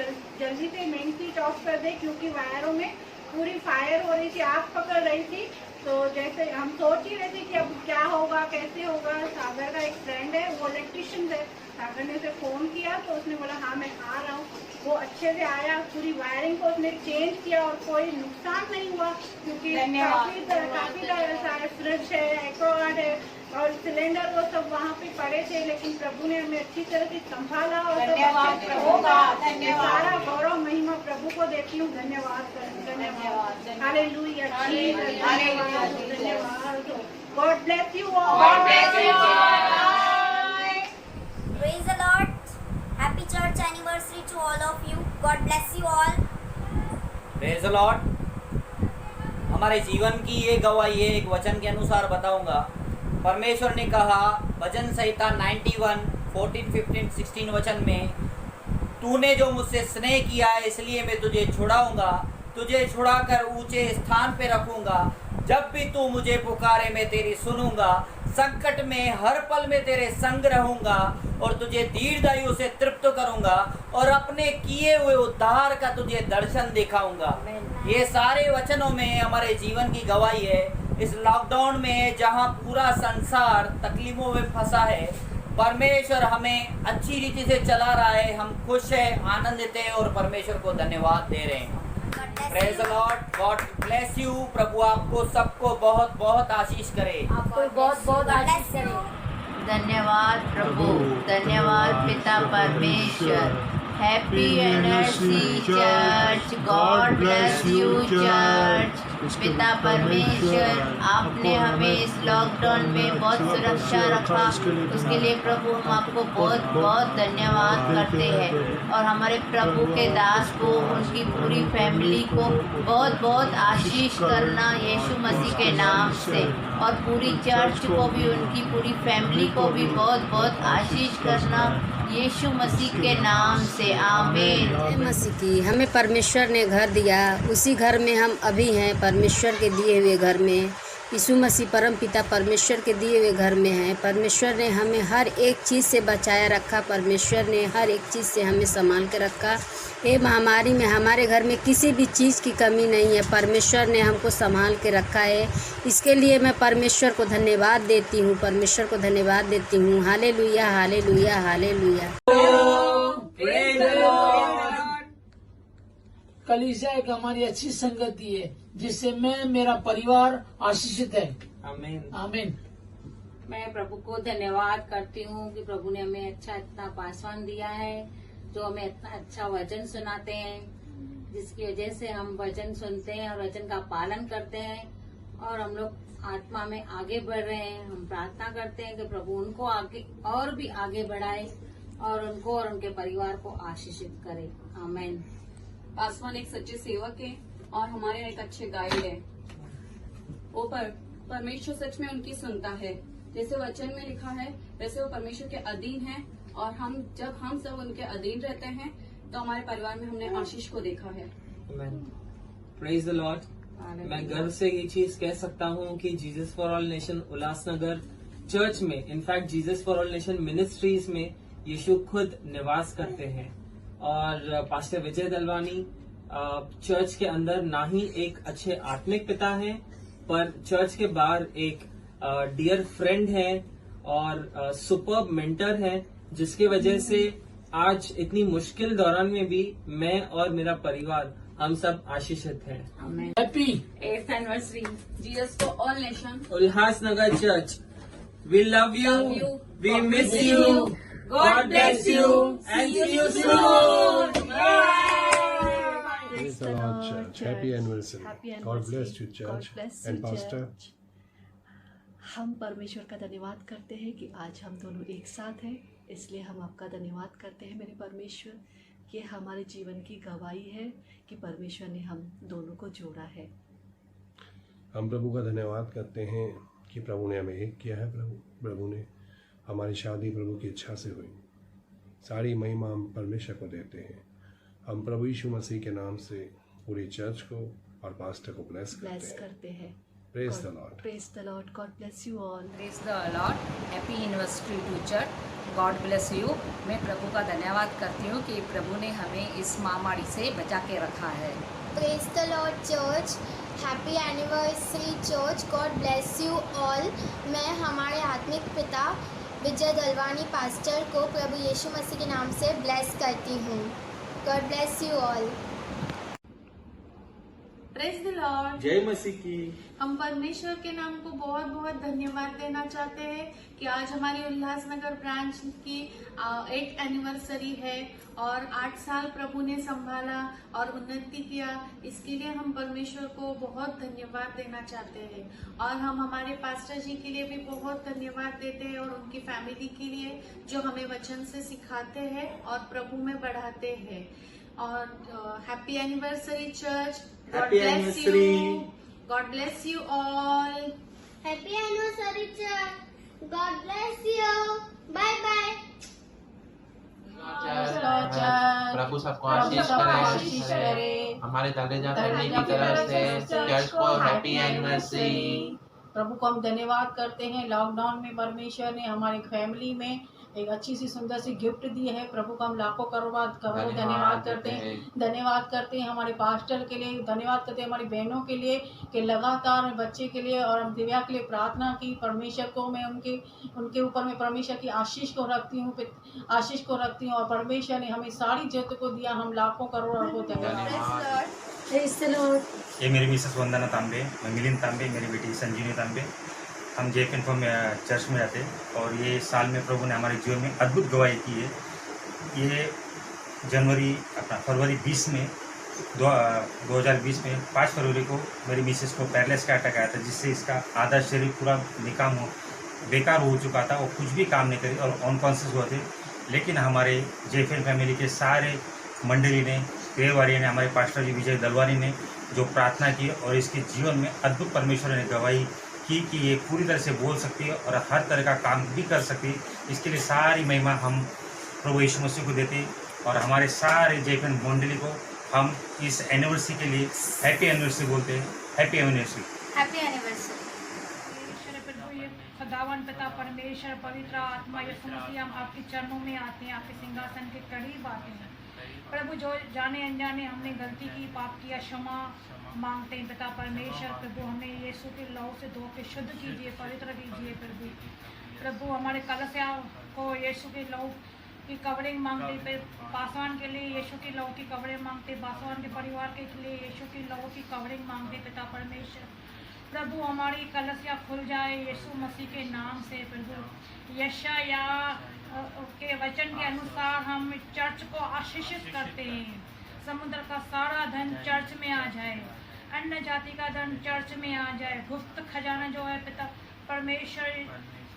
जल्दी से मेन स्विच ऑफ कर दे, क्योंकि वायरों में पूरी फायर हो रही थी, आग पकड़ रही थी। तो जैसे हम सोच ही रहे थे कि अब क्या होगा, कैसे होगा। सागर का एक फ्रेंड है, वो इलेक्ट्रिशियन है। सागर ने उसे फ़ोन किया तो उसने बोला हाँ मैं आ रहा हूँ। वो अच्छे से आया, पूरी वायरिंग को उसने चेंज किया और कोई नुकसान नहीं हुआ, क्योंकि काफ़ी सारे फ्रिज है, एक्वागार्ड है और सिलेंडर वो सब वहाँ पे पड़े थे। लेकिन प्रभु ने हमें अच्छी तरह से संभाला और सारा गौरव महिमा प्रभु को देती हूँ। धन्यवाद। हालेलुया। धन्यवाद। God bless you all. Praise the Lord. Happy church anniversary to all of you. God bless you all. Praise the Lord. हमारे जीवन की ये गवाही है, एक वचन के अनुसार बताऊंगा। परमेश्वर ने कहा भजन संहिता 91, 14, 15, 16 वचन में, तूने जो मुझसे स्नेह किया है इसलिए मैं तुझे छुड़ाऊंगा, तुझे छुड़ाकर ऊंचे स्थान पे रखूंगा, जब भी तू मुझे पुकारे मैं तेरी सुनूंगा, संकट में हर पल में तेरे संग रहूंगा और तुझे दीर्घायु से तृप्त करूंगा और अपने किए हुए उद्धार का तुझे दर्शन दिखाऊंगा। ये सारे वचनों में हमारे जीवन की गवाही है। इस लॉकडाउन में जहां पूरा संसार तकलीफों में फंसा है, परमेश्वर हमें अच्छी रीति से चला रहा है। हम खुश हैं, आनंदित हैं और परमेश्वर को धन्यवाद दे रहे हैं। Praise the Lord, God bless you. प्रभु आपको सबको बहुत बहुत आशीष करे। आपको बहुत बहुत आशीष करे। धन्यवाद प्रभु, धन्यवाद पिता परमेश्वर। Happy anniversary church, God bless you church. पिता परमेश्वर, आपने हमें इस लॉकडाउन में बहुत सुरक्षा रखा, उसके लिए प्रभु हम आपको बहुत बहुत धन्यवाद करते हैं। और हमारे प्रभु के दास को, उनकी पूरी फैमिली को बहुत बहुत आशीष करना यीशु मसीह के नाम से, और पूरी चर्च को भी, उनकी पूरी फैमिली को भी बहुत बहुत आशीष करना यीशु मसीह के नाम से। आमीन। मसीह की हमें परमेश्वर ने घर दिया, उसी घर में हम अभी हैं, परमेश्वर के दिए हुए घर में। यीशु मसीह परम पिता परमेश्वर के दिए हुए घर में हैं। परमेश्वर ने हमें हर एक चीज़ से बचाया रखा, परमेश्वर ने हर एक चीज़ से हमें संभाल के रखा। ये महामारी में हमारे घर में किसी भी चीज़ की कमी नहीं है, परमेश्वर ने हमको संभाल के रखा है। इसके लिए मैं परमेश्वर को धन्यवाद देती हूँ, परमेश्वर को धन्यवाद देती हूँ। Hallelujah, hallelujah, hallelujah. कलीसिया एक हमारी अच्छी संगति है, जिससे मैं, मेरा परिवार आशीषित है। आमीन, आमीन। मैं प्रभु को धन्यवाद करती हूँ कि प्रभु ने हमें अच्छा इतना पासवान दिया है, जो हमें इतना अच्छा वचन सुनाते हैं, जिसकी वजह से हम वचन सुनते हैं और वचन का पालन करते हैं और हम लोग आत्मा में आगे बढ़ रहे हैं। हम प्रार्थना करते हैं कि प्रभु उनको आगे और भी आगे बढ़ाए और उनको और उनके परिवार को आशीषित करे। आमीन। पासवान एक सच्चे सेवक है और हमारे एक अच्छे गाइड है। वो परमेश्वर सच में उनकी सुनता है, जैसे वचन में लिखा है वैसे वो परमेश्वर के अधीन है, और जब हम सब उनके अधीन रहते हैं तो हमारे परिवार में हमने आशीष को देखा है। Praise the Lord. मैं गर्व से ये चीज कह सकता हूँ कि Jesus for all nation Ulhasnagar church में, in fact Jesus for all nation ministries में यीशु खुद निवास करते हैं। और पास्टर विजय दलवानी चर्च के अंदर ना ही एक अच्छे आत्मिक पिता हैं, पर चर्च के बाहर एक डियर फ्रेंड है और सुपर्ब मेंटर है, जिसके वजह से आज इतनी मुश्किल दौरान में भी मैं और मेरा परिवार हम सब आशीषित हैं। Happy 8th anniversary Jesus for all nation Ulhasnagar church. We love you, we miss you, God bless you and see you soon. Praise the Lord, Church. Happy anniversary. God bless you, Church. And Pastor. हम परमेश्वर का धन्यवाद करते हैं कि आज हम दोनों एक साथ हैं, इसलिए हम आपका धन्यवाद करते हैं मेरे परमेश्वर। ये हमारे जीवन की गवाही है कि परमेश्वर ने हम दोनों को जोड़ा है। हम प्रभु का धन्यवाद करते हैं कि प्रभु ने हमें एक किया है। प्रभु ने हमारी शादी प्रभु की इच्छा से हुई। सारी महिमा हम परमेश्वर को देते हैं। हम प्रभु यीशु मसीह के नाम से पूरी चर्च को और पास्टर को ब्लेस करते हैं। Praise the Lord, praise the Lord. God bless you all. Praise the Lord. Happy anniversary to church. God bless you. मैं प्रभु का धन्यवाद करती हूँ कि प्रभु ने हमें इस महामारी से बचा के रखा है। Praise the Lord church. Happy anniversary church. God bless you all. मैं हमारे आत्मिक पिता विजय दलवानी पास्टर को प्रभु यीशु मसीह के नाम से ब्लेस करती हूँ। God bless you all. Praise the Lord. जय मसीह की। हम परमेश्वर के नाम को बहुत बहुत धन्यवाद देना चाहते हैं कि आज हमारी उल्लासनगर ब्रांच की 8th एनिवर्सरी है और 8 साल प्रभु ने संभाला और उन्नति किया। इसके लिए हम परमेश्वर को बहुत धन्यवाद देना चाहते हैं और हम हमारे पास्टर जी के लिए भी बहुत धन्यवाद देते हैं और उनकी फैमिली के लिए जो हमें वचन से सिखाते हैं और प्रभु में बढ़ाते हैं। और happy anniversary church. God bless you. God bless you all. Happy anniversary church. God bless you. Bye bye. प्रभु सबको आशीष करे। हमारे दलेजा फैमिली की तरफ से चर्च को हैप्पी एनिवर्सरी। प्रभु को हम धन्यवाद करते हैं। लॉकडाउन में परमेश्वर ने हमारी फैमिली में एक अच्छी सी सुंदर सी गिफ्ट दी है। प्रभु को हम लाखों करोड़ों धन्यवाद करते हैं। धन्यवाद करते हैं हमारे पास्टर के लिए, धन्यवाद करते हैं हमारी बहनों के लिए कि लगातार बच्चे के लिए और हम दिव्या के लिए प्रार्थना की। परमेश्वर को मैं उनके ऊपर में परमेश्वर की आशीष को रखती हूँ और परमेश्वर ने हमें सारी जगत को दिया। हम लाखों करोड़ों को धन्यवाद। ये मेरी मिसेस वंदना तांबे, मैं मिलिंद तांबे, मेरी बेटी संजीवनी तांबे। हम जेएफएन चर्च में आते और ये साल में प्रभु ने हमारे जीवन में अद्भुत गवाही की है। ये फरवरी 20 में 2020 में 5 फरवरी को मेरी मिसेस को पैरालिसिस का अटैक आया था, जिससे इसका आधा शरीर पूरा बेकार हो चुका था। वो कुछ भी काम नहीं करी और अनकॉन्शियस हुए थे। लेकिन हमारे जेएफएन फैमिली के सारे मंडली ने, प्रेयवारी ने, हमारे पास्टर जी विजय दलवानी ने जो प्रार्थना की और इसके जीवन में अद्भुत परमेश्वर ने गवाही की कि ये पूरी तरह से बोल सकती है और हर तरह का काम भी कर सकती है। इसके लिए सारी महिमा हम प्रभु यीशु मसीह को देते और हमारे सारे जेएफएन मंडली को हम इस एनिवर्सरी के लिए हैप्पी एनिवर्सरी बोलते हैं। Happy anniversary. Happy anniversary. खुदावन पिता परमेश्वर पवित्र आत्मा यीशु मसीह, हम आपके चरणों में आते हैं, आपके सिंहासन के करीब आते हैं। प्रभु जो जाने अनजाने हमने गलती की, पाप किया, क्षमा मांगते हैं पिता परमेश्वर। प्रभु हमें यीशु के लहू से धो के शुद्ध कीजिए, पवित्र कीजिए। प्रभु हमारे कलसिया को यीशु के लहू की कवरिंग मांगते, पासवान के लिए यीशु की लहू की कवरिंग मांगते, पासवान के परिवार के लिए यीशु की लहू की कवरिंग मांगते पिता परमेश्वर। प्रभु हमारी कलसिया खुल जाए यीशु मसीह के नाम से। प्रभु यशाया के वचन के अनुसार हम चर्च को आशीषित करते हैं। समुद्र का सारा धन चर्च में आ जाए, अन्य जाति का धन चर्च में आ जाए, गुप्त खजाना जो है पिता परमेश्वर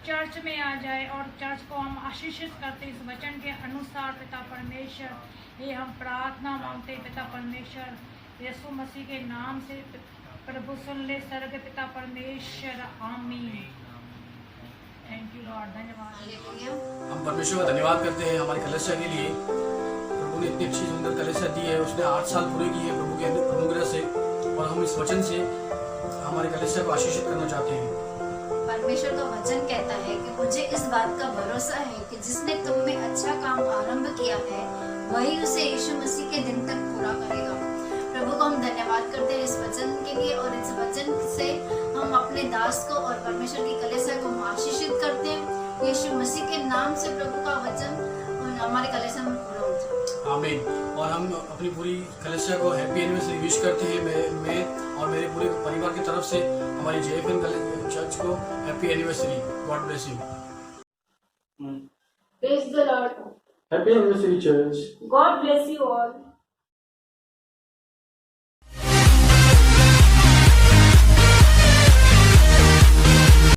चर्च में आ जाए और चर्च को हम आशीषित करते इस वचन के अनुसार पिता परमेश्वर। ये हम प्रार्थना मांगते पिता परमेश्वर यीशु मसीह के नाम से। प्रभु सुन ले स्वर्ग पिता परमेश्वर, आमीन। Thank you Lord. धन्यवाद। हम परमेश्वर का धन्यवाद करते हैं हमारी कलीसिया के लिए। प्रभु ने इतनी अच्छी सुंदर कलीसिया दी है, उसने 8 साल पूरे किए हैं प्रभु के अनुग्रह से, और हम इस वचन से हमारी कलीसिया को आशीषित करना चाहते हैं। परमेश्वर का वचन कहता है कि मुझे इस बात का भरोसा है कि जिसने तुम में अच्छा काम आरंभ किया है वही उसे यीशु मसीह के दिन तक पूरा करेगा। प्रभु को हम धन्यवाद करते हैं इस वचन के लिए, और इस वचन से हम अपने दास को और परमेश्वर की कलीसिया को आशीषित करते हैं यीशु मसीह के नाम से। प्रभु का वचन हमारे कलीसिया में पूरा हो जाए, आमीन। और हम अपनी पूरी कलीसिया को हैप्पी एनिवर्सरी विश करते हैं। मैं और मेरे पूरे परिवार की तरफ से हमारी जेएफएन चर्च को happy anniversary. God bless you. Praise the Lord. Happy anniversary church. God bless you all.